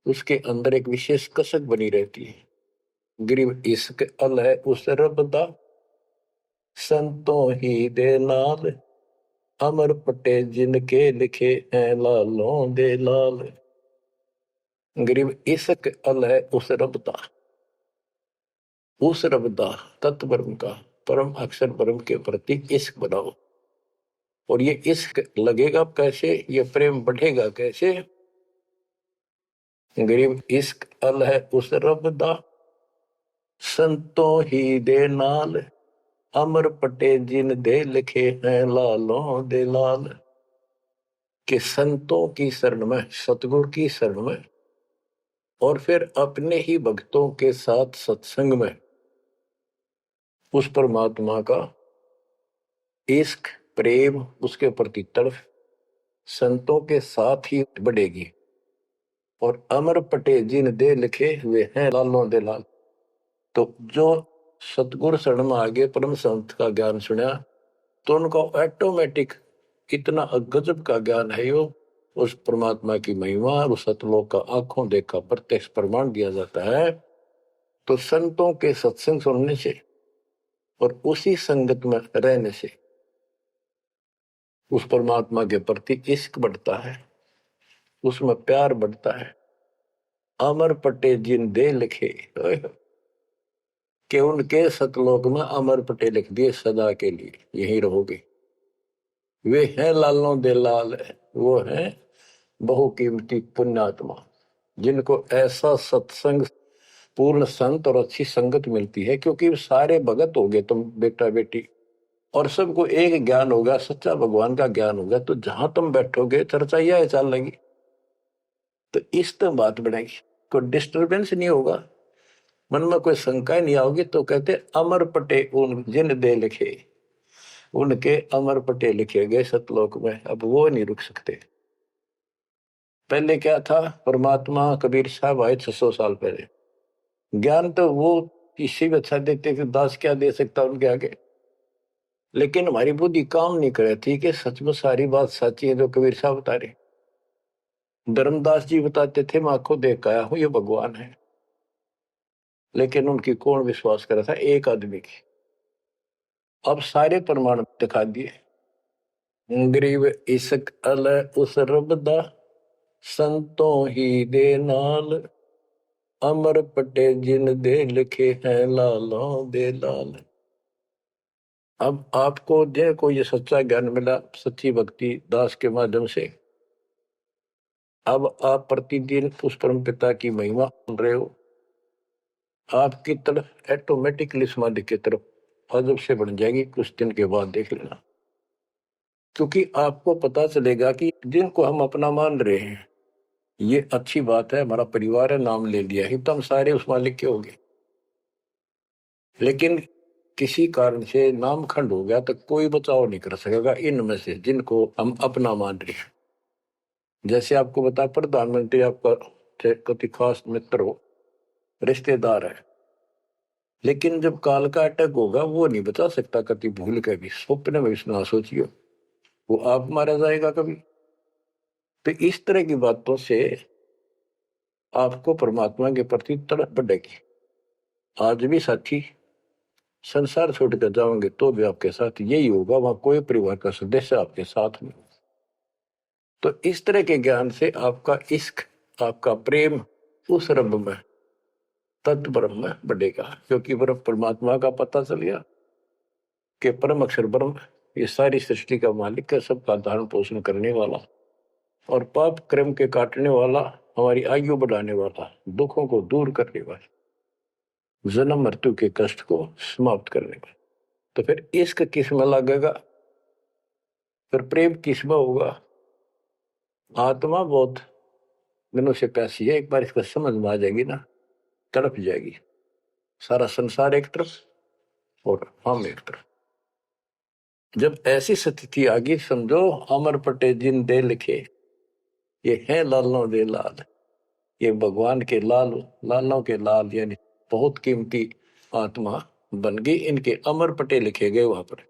उसके अंदर एक विशेष कसक बनी रहती है। गरीब इश्क अलह उस रब दा, संतों ही दे नाल, अमर पटे जिनके लिखे हैं लालों दे लाल। गरीब इश्क अलह उस रब दा, उस रब दा तत्व ब्रह्म का, परम अक्षर ब्रह्म के प्रति इश्क बनाओ। और ये इश्क लगेगा कैसे, ये प्रेम बढ़ेगा कैसे। गरीब इश्क अलह उस रब दा, संतों ही दे नाल, अमर पटे जिन दे लिखे हैं लालों दे लाल। कि संतों की शरण में, सतगुरु की शरण में, और फिर अपने ही भक्तों के साथ सत्संग में उस परमात्मा का इश्क प्रेम, उसके प्रति तड़प संतों के साथ ही बढ़ेगी। और अमर पटे जिन दे लिखे हुए हैं लालों दे लाल। तो जो सतगुरु शरण में आगे परम संत का ज्ञान सुना, तो उनको ऑटोमेटिक इतना गजब का ज्ञान है, यो उस परमात्मा की महिमा, उस सतलोक का आंखों देखा प्रत्यक्ष प्रमाण दिया जाता है। तो संतों के सत्संग सुनने से और उसी संगत में रहने से उस परमात्मा के प्रति इश्क बढ़ता है, उसमें प्यार बढ़ता है। अमर पटे जिन दे लिखे, कि उनके सतलोक में अमर पटे लिख दिए, सदा के लिए यही रहोगे। वे हैं लालों दे लाल, वो हैं बहुकीमती पुण्यात्मा, जिनको ऐसा सत्संग पूर्ण संत और अच्छी संगत मिलती है। क्योंकि सारे भगत हो गए तुम बेटा बेटी, और सबको एक ज्ञान होगा, सच्चा भगवान का ज्ञान होगा, तो जहां तुम बैठोगे चर्चा यह चल लगी, तो इस तो बात बढ़ेगी, कोई डिस्टर्बेंस नहीं होगा, मन में कोई शंका नहीं आओगी। तो कहते अमर पटे उन जिन दे लिखे, उनके अमर पटे लिखे गए सतलोक में, अब वो नहीं रुक सकते। पहले क्या था, परमात्मा कबीर साहब आए 600 साल पहले, ज्ञान तो वो किसी भी अच्छा देते थे, दास क्या दे सकता उनके आगे। लेकिन हमारी बुद्धि काम नहीं कर रही थी कि सच में सारी बात सच्ची है जो कबीर साहब बता रहे। धर्मदास जी बताते थे, मैं आंखों देख आया हूं ये भगवान है, लेकिन उनकी कौन विश्वास कर रहा था, एक आदमी की। अब सारे प्रमाण दिखा दिए। गरीब इश्क अल उस रब दा, संतों ही दे नाल, अमर पटे जिन दे लिखे हैं लालों दे लाल। अब आपको देखो ये सच्चा ज्ञान मिला सच्ची भक्ति दास के माध्यम से। अब आप प्रतिदिन उस परम पिता की महिमा सुन रहे हो, आपकी तरफ ऑटोमेटिकली समाधि की तरफ अजब से बढ़ जाएगी, कुछ दिन के बाद देख लेना। क्योंकि आपको पता चलेगा कि जिनको हम अपना मान रहे हैं, ये अच्छी बात है, हमारा परिवार है, नाम ले लिया है तो हम सारे उस मालिक के हो गए। लेकिन किसी कारण से नाम खंड हो गया तो कोई बचाव नहीं कर सकेगा इनमें से जिनको हम अपना मान रहे हैं। जैसे आपको बता, प्रधानमंत्री आपका कति खास मित्र हो, रिश्तेदार है, लेकिन जब काल का अटैक होगा वो नहीं बचा सकता कति भूल के भी, स्वप्न में ना सोचियो, वो आप मारा जाएगा कभी। तो इस तरह की बातों से आपको परमात्मा के प्रति तड़प बढ़ेगी। आज भी साथी संसार छोड़कर जाओगे तो भी आपके साथ यही होगा, वहां कोई परिवार का सदस्य आपके साथ नहीं। तो इस तरह के ज्ञान से आपका इश्क, आपका प्रेम उस रब में, तत्व ब्रह्म में बढ़ेगा, क्योंकि ब्रह्म परमात्मा का पता चल गया कि परम अक्षर ब्रह्म ये सारी सृष्टि का मालिक है, सबका धारण पोषण करने वाला और पाप क्रम के काटने वाला, हमारी आयु बढ़ाने वाला, दुखों को दूर करने वाला, जन्म मृत्यु के कष्ट को समाप्त करने वाला। तो फिर इश्क किसमें लगेगा, फिर प्रेम किसमें होगा। आत्मा बहुत दिनों से प्यासी है, एक बार इसका समझ में आ जाएगी ना, तड़प जाएगी। सारा संसार एक तरफ और हम एक तरफ। जब ऐसी स्थिति आ गई, समझो अमर पटे जिन दे लिखे, ये है लालों दे लाल, ये भगवान के लाल, लालों के लाल, यानी बहुत कीमती आत्मा बन गई, इनके अमर पटे लिखे गए वहां पर,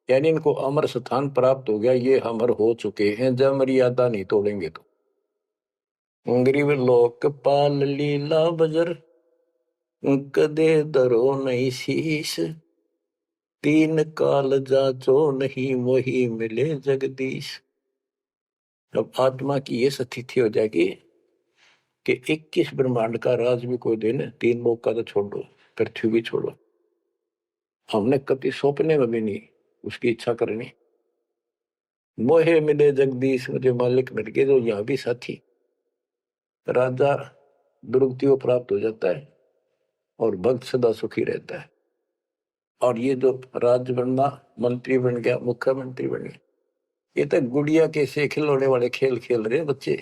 यानी इनको अमर स्थान प्राप्त हो गया, ये अमर हो चुके हैं, जब मर्यादा नहीं तोड़ेंगे तो। गरीब लोकपाल लीला बजर, कदे दरो नहीं शीश, तीन काल जाचो नहीं वही मिले जगदीश। अब आत्मा की ये स्थिति हो जाएगी कि 21 ब्रह्मांड का राज भी कोई देने, 3 लोक का तो छोड़ो, पृथ्वी भी छोड़ो, हमने कभी सौंपने में भी नहीं उसकी इच्छा करनी। मोहे मिले जगदीश, मुझे मालिक मिल गए, जो यहाँ भी साथी, राजा दुर्गति को प्राप्त हो जाता है और भक्त सदा सुखी रहता है। और ये जो राज बनना, मंत्री बन गया, मुख्यमंत्री बन गया, ये तो गुड़िया के से खिलौने वाले खेल खेल रहे बच्चे।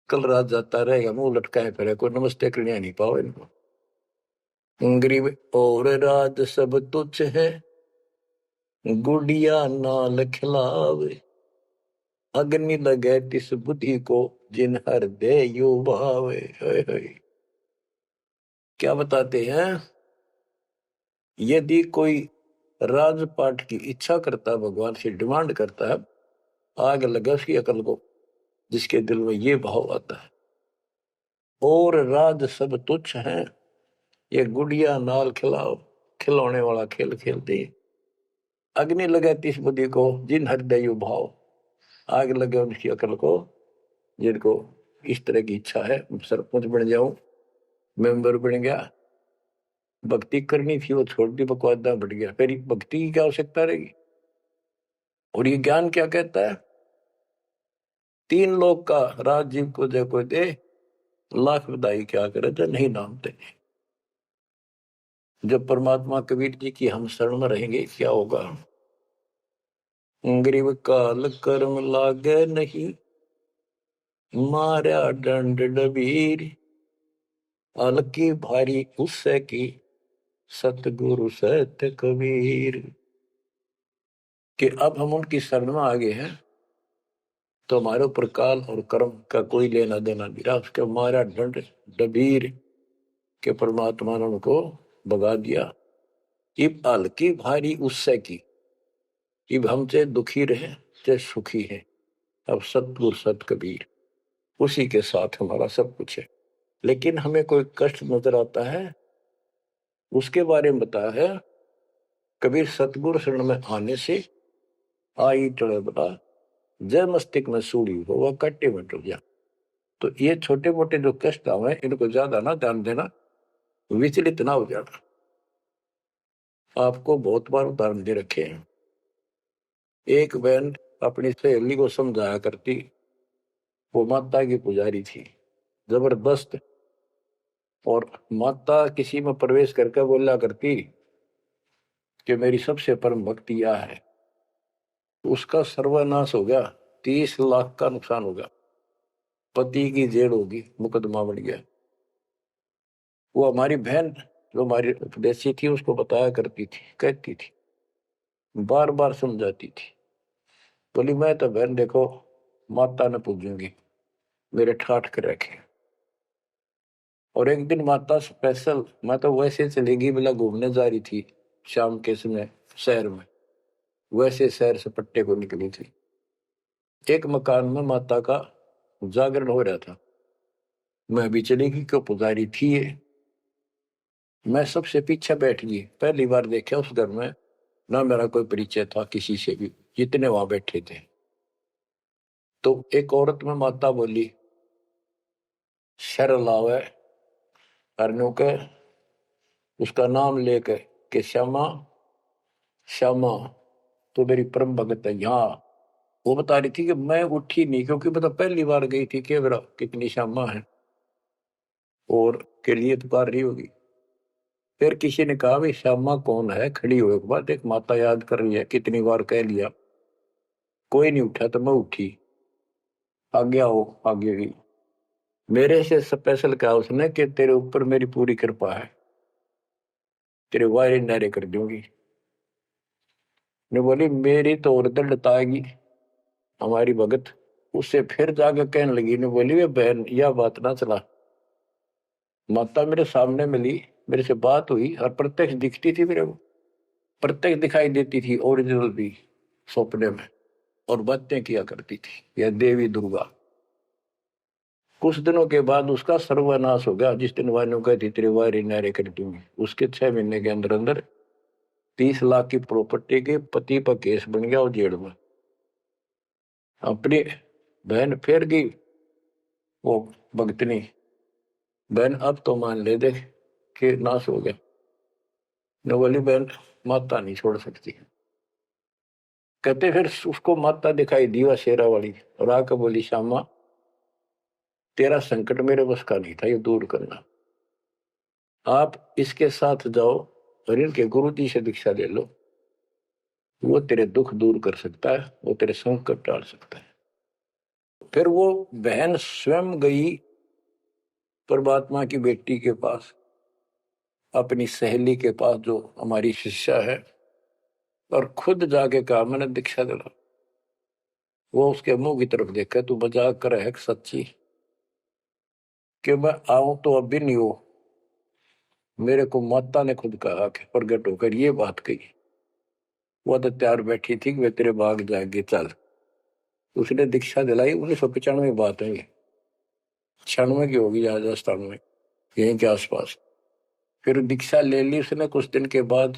कल रात जाता रहेगा, मुंह लटकाए फिरे, कोई नमस्ते करने नहीं पाओ इनको। गरीब और राज सब तुच्छ है, गुड़िया नाल खिलावे, अग्नि लगे तिस बुद्धि को, जिन हृदय यू भावे। क्या बताते हैं, यदि कोई राजपाट की इच्छा करता है, भगवान से डिमांड करता है, आग लगा उसकी अकल को, जिसके दिल में ये भाव आता है। और राज सब तुच्छ है, ये गुड़िया नाल खिलाओ, खिलौने वाला खेल खेलते। अग्नि लगे तिस बुद्धि को, जिन हृदय भाव, आग लगे उनकी अकल को, जिनको इस तरह की इच्छा है, सरपंच बन जाऊं, मेंबर बन गया, भक्ति करनी थी वो छोड़ दी, बकवादा बढ़ गया, फिर भक्ति की क्या आवश्यकता रहेगी। और ये ज्ञान क्या कहता है, 3 लोक का राज जीव को जो कोई दे, लाख बधाई क्या करे जो नहीं नाम दे। जब परमात्मा कबीर जी की हम शरण में रहेंगे, क्या होगा, गरीब काल कर्म लागे नहीं, मारा दंड डबीर, अलकी भारी उससे की, सतगुरु सत्य कबीर। कि अब हम उनकी शरण में आ गए हैं, तो हमारे ऊपर काल और कर्म का कोई लेना देना नहीं रहा, उसके मारा दंड डबीर के परमात्मा ने उनको भगा दिया। इब हल्की भारी उससे की, इब हम चाहे दुखी रहे चाहे सुखी है, अब सतगुरु सत कबीर, उसी के साथ हमारा सब कुछ है। लेकिन हमें कोई कष्ट नजर आता है, उसके बारे में बताया है कबीर, सतगुरु शरण में आने से आई चढ़े बता, जय मस्तिष्क में सूड़ी हो वह कट्टे में टूट जा। तो ये छोटे मोटे जो कष्ट आवे, इनको ज्यादा ना ध्यान देना, विचलित ना हो जाना। आपको बहुत बार उदाहरण दे रखे हैं। एक बहन अपनी सहेली को समझाया करती, वो माता की पुजारी थी जबरदस्त, और माता किसी में प्रवेश करके बोला करती कि मेरी सबसे परम भक्ति यह है। उसका सर्वनाश हो गया, 30 लाख का नुकसान हो गया, पति की जेल होगी, मुकदमा बढ़ गया। वो हमारी बहन जो हमारी उपदेशी थी, उसको बताया करती थी, कहती थी, बार बार समझाती थी, बोली मैं तो बहन देखो माता ने पूजूंगी, मेरे ठाठ कर रखे। और एक दिन माता स्पेशल, मैं तो वैसे चलेगी बिला घूमने जा रही थी शाम के समय शहर में, वैसे शहर से पट्टे को निकली थी। एक मकान में माता का जागरण हो रहा था, मैं भी चलेगी, क्यों पुजारी थी ये। मैं सबसे पीछे बैठ गई, पहली बार देखा उस घर में, ना मेरा कोई परिचय था किसी से भी, जितने वहां बैठे थे। तो एक औरत में माता बोली, शर लावे हरनों के, उसका नाम लेके कि श्यामा श्यामा तो मेरी परम भगत है यहाँ। वो बता रही थी कि मैं उठी नहीं, क्योंकि बता पहली बार गई थी कि मेरा कितनी श्यामा है और के लिए पुकार रही होगी। फिर किसी ने कहा भाई श्यामा कौन है, खड़ी हुए के बाद एक माता याद कर रही है, कितनी बार कह लिया, कोई नहीं उठा तो मैं उठी, आगे आओ आगे गई। मेरे से स्पेशल कहा उसने कि तेरे ऊपर मेरी पूरी कृपा है, तेरे वायरे नारे कर दूंगी। ने बोली मेरी तो और दिल लताएगी हमारी भगत। उससे फिर जाके कहने लगी, ने बोली वे बहन यह बात ना चला, माता मेरे सामने मिली, मेरे से बात हुई और प्रत्यक्ष दिखती थी मेरे को, प्रत्यक्ष दिखाई देती थी ओरिजिनल भी सपने में, और बातें किया करती थी यह देवी दुर्गा। कुछ दिनों के बाद उसका सर्वनाश हो गया, जिस दिन वायु कहती तेरे वायरे नारे कर दूंगी, उसके 6 महीने के अंदर अंदर 30 लाख की प्रॉपर्टी के पति पर केस बन गया और जेल में। अपनी बहन फेर गई वो भगतनी, बहन अब तो मान ले दे कि नाश हो गया। न बोली बहन माता नहीं छोड़ सकती। कहते फिर उसको माता दिखाई दी वह शेरा वाली, और आकर बोली श्यामा तेरा संकट मेरे बस का नहीं था ये दूर करना, आप इसके साथ जाओ और इनके गुरु जी से दीक्षा ले लो, वो तेरे दुख दूर कर सकता है, वो तेरे संकट टाल सकता है। फिर वो बहन स्वयं गई परमात्मा की बेटी के पास, अपनी सहेली के पास जो हमारी शिष्या है, और खुद जाके कहा मैंने दीक्षा दिला। वो उसके मुंह की तरफ देखा, तू मजाक कर है सच्ची कि मैं आऊं तो अब भी नहीं हो, मेरे को माता ने खुद कहा कि प्रगट होकर ये बात कही। वो तो तैयार बैठी थी कि वे तेरे भाग जाएंगे चल। उसने दीक्षा दिलाई, 1995 बात है ये, 96 की होगी या 97 यहीं के आसपास। फिर दीक्षा ले ली उसने। कुछ दिन के बाद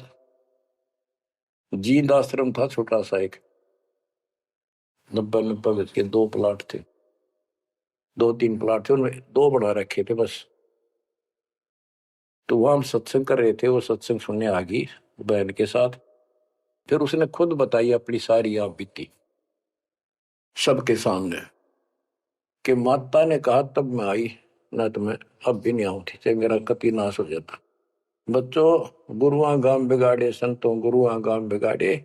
जींद आश्रम था छोटा सा एक, 90 गज के 2 प्लाट थे, 2-3 प्लाट थे, उनमें 2 बना रखे थे बस। तो वहां हम सत्संग कर रहे थे, वो सत्संग सुनने आ गई बहन के साथ। फिर उसने खुद बताई अपनी सारी आप बीती सबके सामने कि माता ने कहा तब मैं आई, ना तो मैं अब भी नहीं आऊंगी, चाहे मेरा कति नाश हो जाता। बच्चों गुरुआ गांव बिगाड़े संतों गुरुआ गांव बिगाड़े,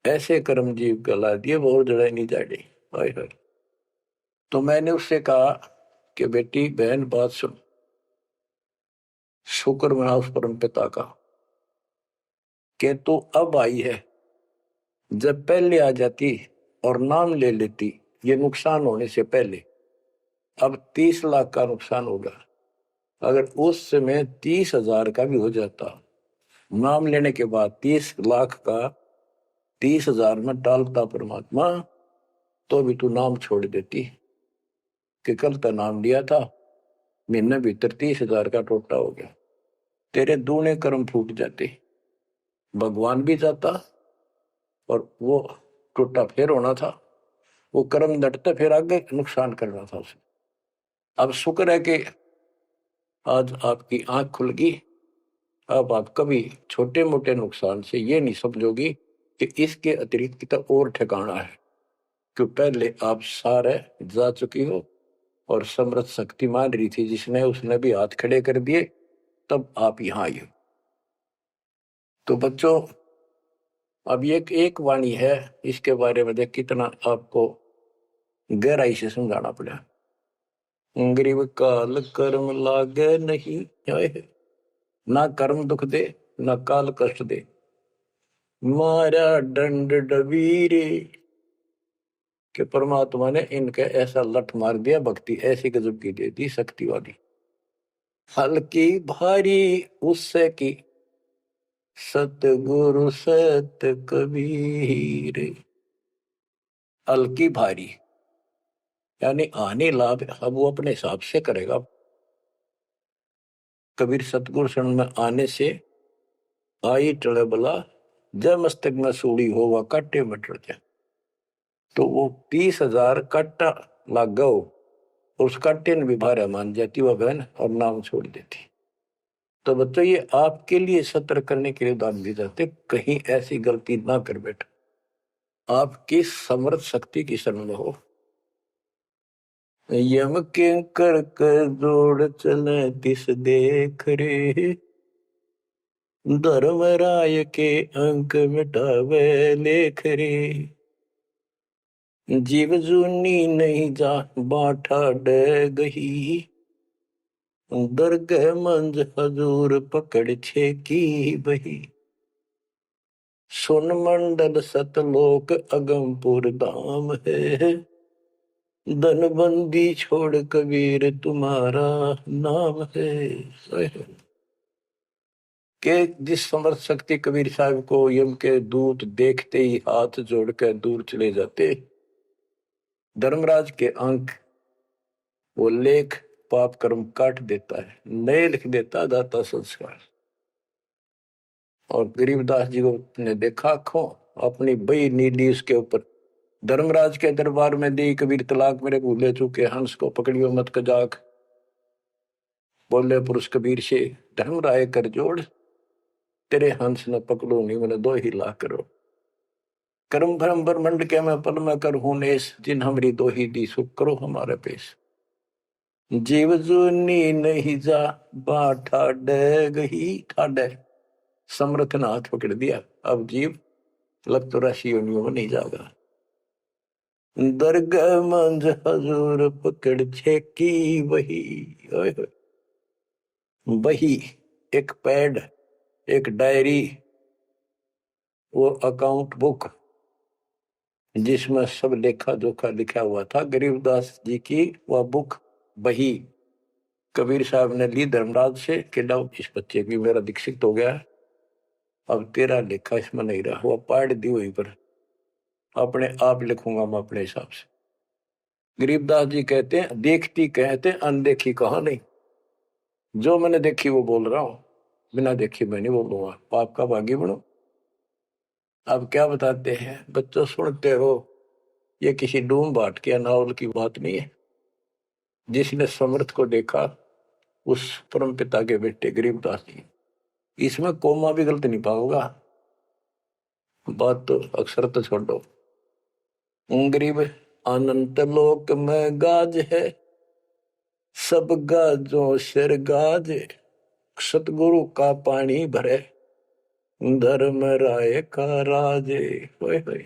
ऐसे कर्म जीव गला दिए बहुत जड़ा नहीं जाड़े। हाय हाय। तो मैंने उससे कहा कि बेटी बहन बात सुन, शुक्र मना उस परम पिता का कि तू अब आई है, जब पहले आ जाती और नाम ले लेती ये नुकसान होने से पहले, अब 30 लाख का नुकसान होगा। अगर उस समय 30,000 का भी हो जाता, नाम लेने के बाद 30 लाख का 30,000 में डालता परमात्मा, तो भी तू नाम छोड़ देती कि कल का नाम लिया था, महीने भीतर 30,000 का टोटा हो गया, तेरे दूने कर्म फूट जाते, भगवान भी जाता और वो टोटा फिर होना था, वो कर्म डटते फिर आगे नुकसान करना था उसे। अब शुक्र है कि आज आपकी आंख खुल गई। अब आप कभी छोटे मोटे नुकसान से ये नहीं समझोगी कि इसके अतिरिक्त कितना और ठिकाना है, क्यों पहले आप सारे जा चुकी हो और समृद्ध शक्ति मान रही थी जिसने, उसने भी हाथ खड़े कर दिए, तब आप यहां आई हो। तो बच्चों अब ये एक वाणी है, इसके बारे में देख कितना आपको गहराई से समझाना पड़ा। गरीब काल कर्म लागे नहीं, ना कर्म दुख दे ना काल कष्ट दे, मारा दंड डबीरे। कि परमात्मा ने इनके ऐसा लठ मार दिया, भक्ति ऐसी गजब की दे दी शक्ति वाली। हल्की भारी उससे की सतगुरु सत कबीर। हल्की भारी यानी आने लाभ अब वो अपने हिसाब से करेगा। कबीर सतगुरु शरण में आने से आई टले बला, जय मस्तक में सूड़ी हो वह काटे में टल जाए। तो वो 30,000 काटा लाग गो, उसका टिन भी भारा मान जाती वह बहन और नाम छोड़ देती। तो बच्चों ये आपके लिए सत्र करने के लिए उदाहरण दिए जाते, कहीं ऐसी गलती ना कर बेटा, आपकी समर्थ शक्ति की शरण में हो। यम के कर कर जोड़ चले तिस देख रे, धर्मराय के अंक मिटावे लेख रे, जीव जूनी नहीं जा बाठा डे गही, दरगह मंज हजूर पकड़ छे की बही, सुन मंडल सतलोक अगमपुर धाम है, धनबंदी छोड़ कबीर तुम्हारा नाम है। के जिस समर्थ शक्ति कबीर साहब को यम के दूत देखते ही हाथ जोड़कर दूर चले जाते, धर्मराज के अंक वो लेख पाप कर्म काट देता है, नए लिख देता दाता संस्कार। और गरीबदास जी को ने देखा खो अपनी बई नीली उसके ऊपर, धर्मराज के दरबार में दी कबीर तलाक मेरे भूले चुके, हंस को पकड़ियो मत कजाक, बोले पुरुष कबीर से धर्मराय कर जोड़, तेरे हंस न पकड़ो नहीं मैंने दो ही ला करो, कर्म भरम ब्रह्मंड के मैं पल में कर हूं नेस, जिन हमरी दो ही दी सुख करो हमारे पेश, जीव जूनी नहीं जा बाठा डे गही, ठाडे समर्थ ने हाथ पकड़ दिया, अब जीव लग तो राशि योनियों में नहीं जाएगा, दरगाह मंज हजूर पकड़ छे की वही, वही एक पैड, एक डायरी, वो अकाउंट बुक जिसमें सब लेखा जोखा लिखा हुआ था, गरीबदास जी की वह बुक बही कबीर साहब ने ली धर्मराज से कि लो इस बच्चे की मेरा दीक्षित हो गया, अब तेरा लेखा इसमें नहीं रहा, वो पाड़ दी वहीं पर, अपने आप लिखूंगा मैं अपने हिसाब से। गरीबदास जी कहते हैं देखती कहते अनदेखी कहा नहीं, जो मैंने देखी वो बोल रहा हूं, बिना देखी मैं नहीं बोलूंगा, पाप का भागी बनो। अब क्या बताते हैं बच्चों, सुनते हो, ये किसी डूम बाट के नावल की बात नहीं है, जिसने समर्थ को देखा उस परम पिता के बेटे गरीबदास जी, इसमें कोमा भी गलत नहीं पाओगा, बात तो अक्षर तो छोड़ दो। गरीब अनंत लोक में गाज है, सब गाजों सिर गाज, सतगुरु का पानी भरे, धर्म राय का राजे, होए होए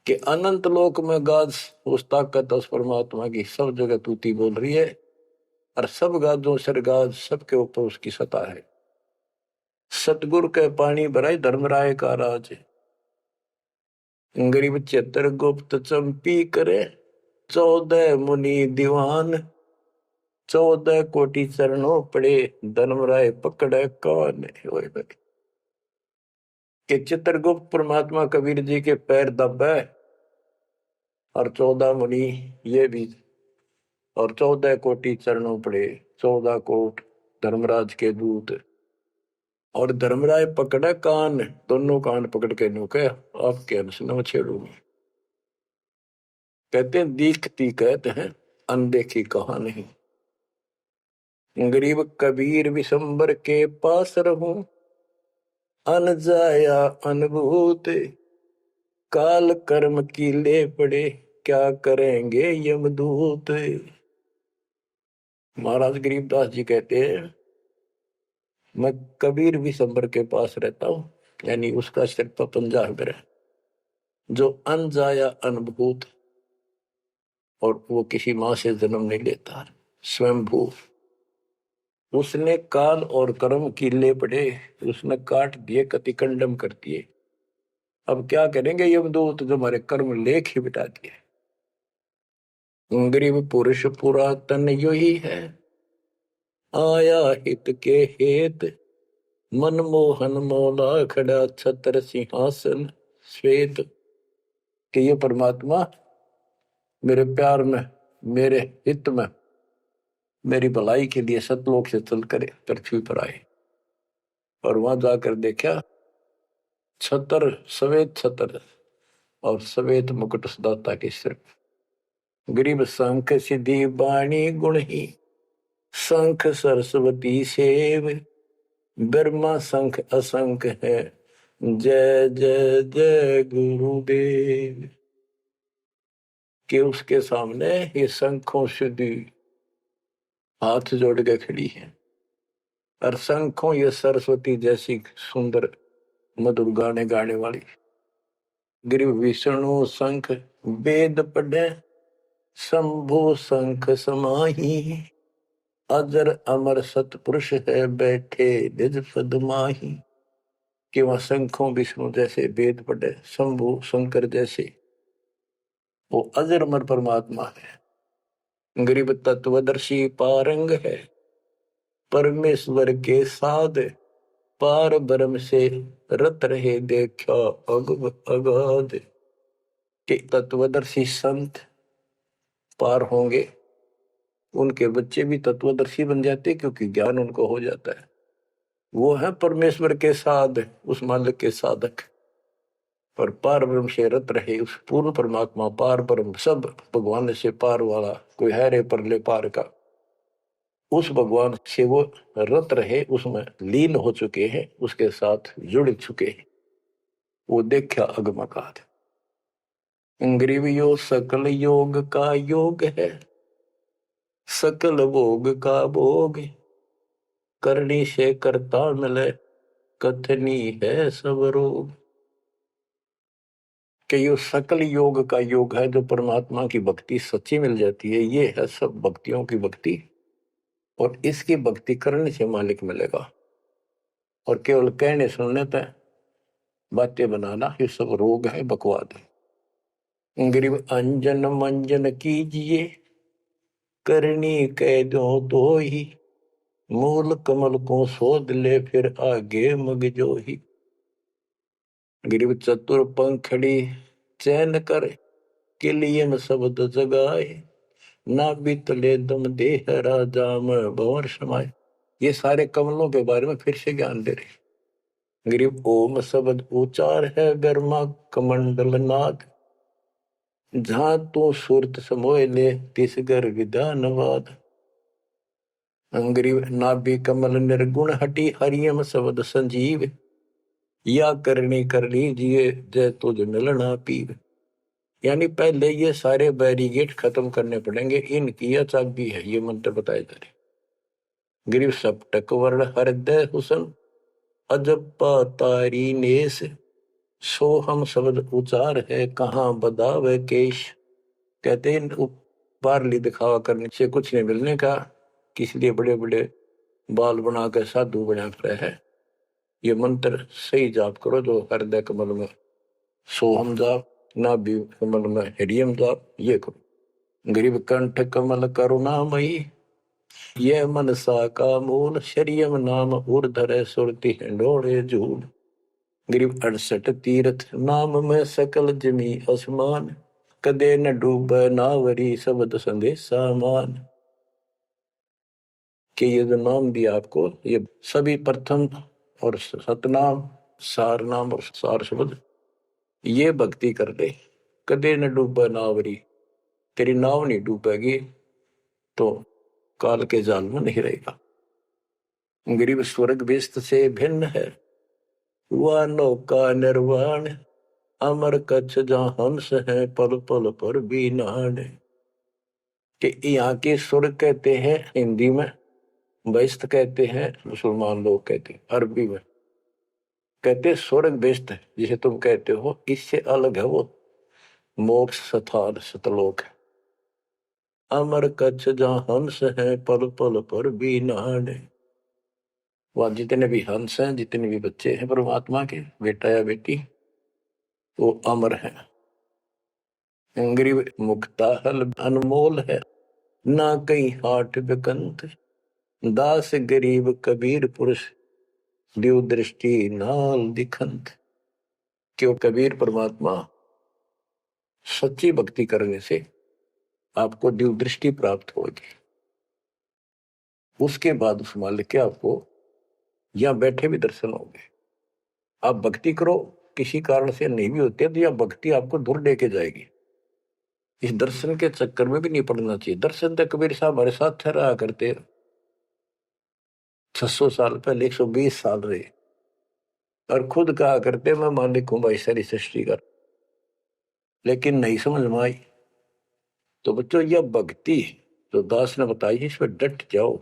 कि अनंत लोक में गाज उस ताकत उस परमात्मा की सब जगह तूती बोल रही है, और सब गाजों सिर गाज सबके ऊपर उसकी सत्ता है, सतगुरु के पानी भराई धर्मराय का राज, गरीब चतर गुप्त चंपी करे, 14 मुनि दीवान, 14 कोटि चरणों पड़े, धर्मराय पकड़े कौन, कि चित्रगुप्त परमात्मा कबीर जी के पैर दबे, और 14 मुनि ये भी, और 14 कोटि चरणों पड़े, 14 कोट धर्मराज के दूत, और धर्मराय पकड़े कान, दोनों कान पकड़ के नुके आपके अंश न छेड़ूंगी। कहते हैं दीखती कहते हैं अनदेखी कहा नहीं, गरीब कबीर विशंबर के पास रहूं, अन जाया अनुभूत, काल कर्म की ले पड़े, क्या करेंगे यमदूत। महाराज गरीबदास जी कहते हैं मैं कबीर विशंबर के पास रहता हूं, यानी उसका सिर पर पंजा है मेरा, जो अन जाया अनुभूत, और वो किसी माँ से जन्म नहीं लेता, स्वयंभू, उसने काल और कर्म की ले पड़े, उसने काट दिए, कतिकंडम कर दिए, अब क्या करेंगे यमदूत, जो हमारे कर्म लेख ही बिटा दिए। गरीब पुरुष पुरातन यो ही है, आया हित के हेत, मनमोहन मौला खड़ा छत्र सिंहासन श्वेत, कि ये परमात्मा मेरे प्यार में, मेरे हित में, मेरी भलाई के लिए सतलोक से चल कर पृथ्वी पर आए, और वहां जाकर देखा छतर, सवेत छतर और सवेत मुकुट सदाता के सिर, गरीब शंख सिद्धि बाणी गुण ही, शंख सरस्वती सेव, ब्रह्मा शंख असंख है, जय जय जय गुरुदेव। कि उसके सामने ये शंखों सिद्धि हाथ जोड़ के खड़ी है, और शंखों ये सरस्वती जैसी सुंदर मधुर गाने गाने वाली। गिरिव विष्णु शंख वेद पढ़े, शंभु शंख समाही, अजर अमर सतपुरुष है बैठे निज पद माही। कि वह शंखों विष्णु जैसे वेद पढ़े, शंभु शंकर जैसे वो अजर अमर परमात्मा है। गरीब तत्वदर्शी पारंग है, परमेश्वर के साध, पार ब्रह्म से रत रहे देखा अगाध। के तत्वदर्शी संत पार होंगे, उनके बच्चे भी तत्वदर्शी बन जाते क्योंकि ज्ञान उनको हो जाता है। वो है परमेश्वर के साध, उस मालिक के साधक, पर पार ब्रह्म से रत रहे उस पूर्ण परमात्मा पार ब्रह्म सब भगवान से पार वाला कोई है रे परले पार का, उस भगवान से वो रत रहे, उसमें लीन हो चुके हैं, उसके साथ जुड़ चुके हैं। वो देखा अगमकाद। ग्रीवियो सकल योग का योग है, सकल भोग का भोग, करनी से करता मिले, कथनी है सब रोग। कि यो सकल योग का योग है, जो परमात्मा की भक्ति सच्ची मिल जाती है, ये है सब भक्तियों की भक्ति, और इसकी भक्ति करने से मालिक मिलेगा। और केवल कहने सुनने तक बातें बनाना ये सब रोग है, बकवाद है। गरीब अंजन मंजन कीजिए, करनी कह दो तो ही, मूल कमल को सोध ले फिर आगे मग जो ही। गरीब चतुर पंखड़ी चैन कर, किलियन शब्द जगाए, ना बीतले दम देह राजा में भंवर समाये। ये सारे कमलों के बारे में फिर से ज्ञान दे रहे। गरीब ओम शब्द उच्चार है गर्मा कमंडल नाद, जहां तू सुरत समोय ले तिस गर विधानवाद। गरीब नाभि कमल निर्गुण हटी, हरियम शब्द संजीव, या करनी कर लीजिए जय तुझ मिलना पीव। यानी पहले ये सारे बैरिगेट खत्म करने पड़ेंगे, इनकी यह चाबी है, ये मंत्र बताए जा रहे। गिरिव सप्तक वर्ण हृदय हुसन, अजप्पा तारी नेस, सोहम शब्द उचार है कहाँ बदावे केश। कहते हैं बारली दिखावा करने से कुछ नहीं मिलने का, इसलिए बड़े बड़े बाल बना कर साधु बना कर है। ये मंत्र सही जाप करो, जो हृदय कमल में सोहम जाप, नाभि कमल में हरियम जाप, ये करो। गरीब कंठ कमल करुणामयी, ये मनसा का मूल, शरीयम नाम ऊर्धर सुरति हिंडोड़े झूल। गरीब 68 तीर्थ नाम में सकल जमी आसमान, कदे न डूब नावरी शब्द संदेशा मान। कि ये जो नाम दिया आपको, ये सभी प्रथम और सतनाम, सार नाम और सार शब्द, ये भक्ति कर दे। कदे न डूब नावरी, तेरी नाव नहीं डूबेगी तो काल के जाल में नहीं रहेगा। गरीब स्वर्ग बेस्त से भिन्न है, वह नौका निर्वाण, अमर कच्छ जहां हंस है पल पल पर भी नान। कि यहाँ के स्वर्ग कहते हैं हिंदी में, बेस्त कहते हैं मुसलमान लोग कहते हैं, अरबी में कहते स्वर्ग बेस्त है, जिसे तुम कहते हो, इससे अलग है वो मोक्ष स्थान सतलोक है। अमर कच्छ जहां हंस है पल पल पर भी नहाने। वहां जितने भी हंस हैं, जितने भी बच्चे हैं परमात्मा के, बेटा या बेटी, वो अमर है। गरीब मुक्ता हल अनमोल है, ना कहीं हाट बिकंत, दास गरीब कबीर पुरुष, दिव दृष्टि नाल दिखंत। क्यों कबीर परमात्मा सच्ची भक्ति करने से आपको दिव दृष्टि प्राप्त होगी। उसके बाद उस मालिक के आपको यहां बैठे भी दर्शन होंगे। आप भक्ति करो, किसी कारण से नहीं भी होते तो यह भक्ति आपको दूर लेके जाएगी। इस दर्शन के चक्कर में भी नहीं पड़ना चाहिए। दर्शन तो कबीर साहब हमारे साथ रहा करते, 600 साल पहले, 120 साल रहे, और खुद कहा करते मैं मालिक हूं भाई सारी सृष्टि का। लेकिन नहीं समझ में आई। तो बच्चों यह भक्ति जो दास ने बताई, इस पर डट जाओ,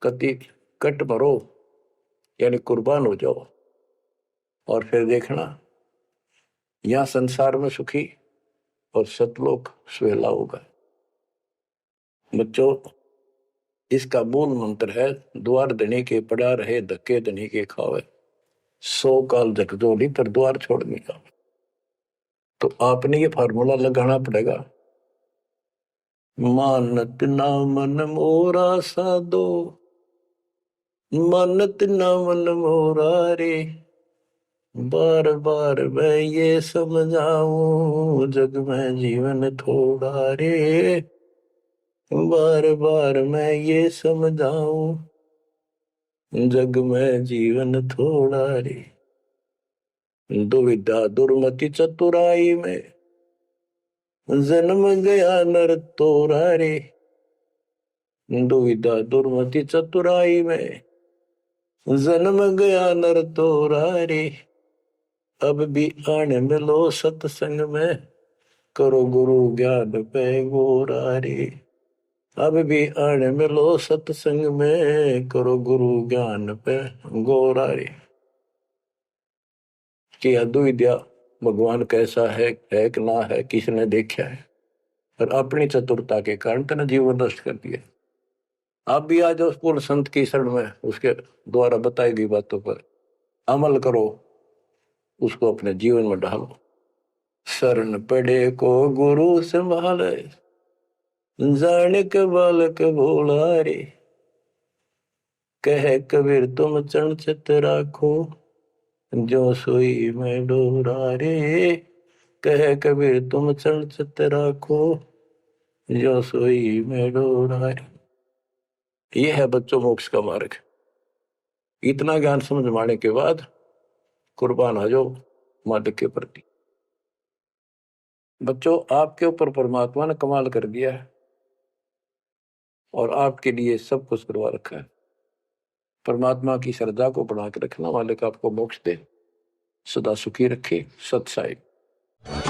कति कट मरो, यानी कुर्बान हो जाओ, और फिर देखना यहां संसार में सुखी और सतलोक सुहेला होगा। बच्चों इसका मूल मंत्र है, द्वार धनी के पड़ा रहे, धक्के धनी के खावे, 100 काल झकझोली पर द्वार छोड़ने का। तो आपने ये फार्मूला लगाना पड़ेगा, मानत ना मन मोरा साधो, मानत ना मन मोरा रे, बार बार मैं ये समझाऊं, जग में जीवन थोड़ा रे, बार बार मैं ये समझाऊं, जग में जीवन थोड़ा रे। दुविधा दुर्मति चतुराई में, जन्म गया नर तोरा रे, दुविधा दुर्मति चतुराई में, जन्म गया नर तोरा रे, अब भी आने मिलो सत्संग में, करो गुरु ज्ञान पे गोरा रे, अब भी आने मिलो सत्संग में, करो गुरु ज्ञान पे गोरा रे। कि अद्विद्या भगवान कैसा है कि ना है, किसने देखा है, और अपनी चतुरता के कारण तेने जीवन नष्ट कर दिया। आप भी आज उस पूर्ण संत की शरण में, उसके द्वारा बताई गई बातों पर अमल करो, उसको अपने जीवन में ढालो। शरण पड़े को गुरु संभाले, जाने के बालक भोला रे, कह कबीर तुम चरण चित राखो, जो सोई में डोरा रे, कह कबीर तुम चरण चित राखो, जो सोई में डोरा रे। ये है बच्चों मोक्ष का मार्ग। इतना ज्ञान समझ में आने के बाद कुर्बान हो जाओ मालिक के प्रति। बच्चों आपके ऊपर परमात्मा ने कमाल कर दिया है, और आपके लिए सब कुछ करवा रखा है। परमात्मा की श्रद्धा को बना के रखना, मालिक आपको मोक्ष दे, सदा सुखी रखे। सत साहिब।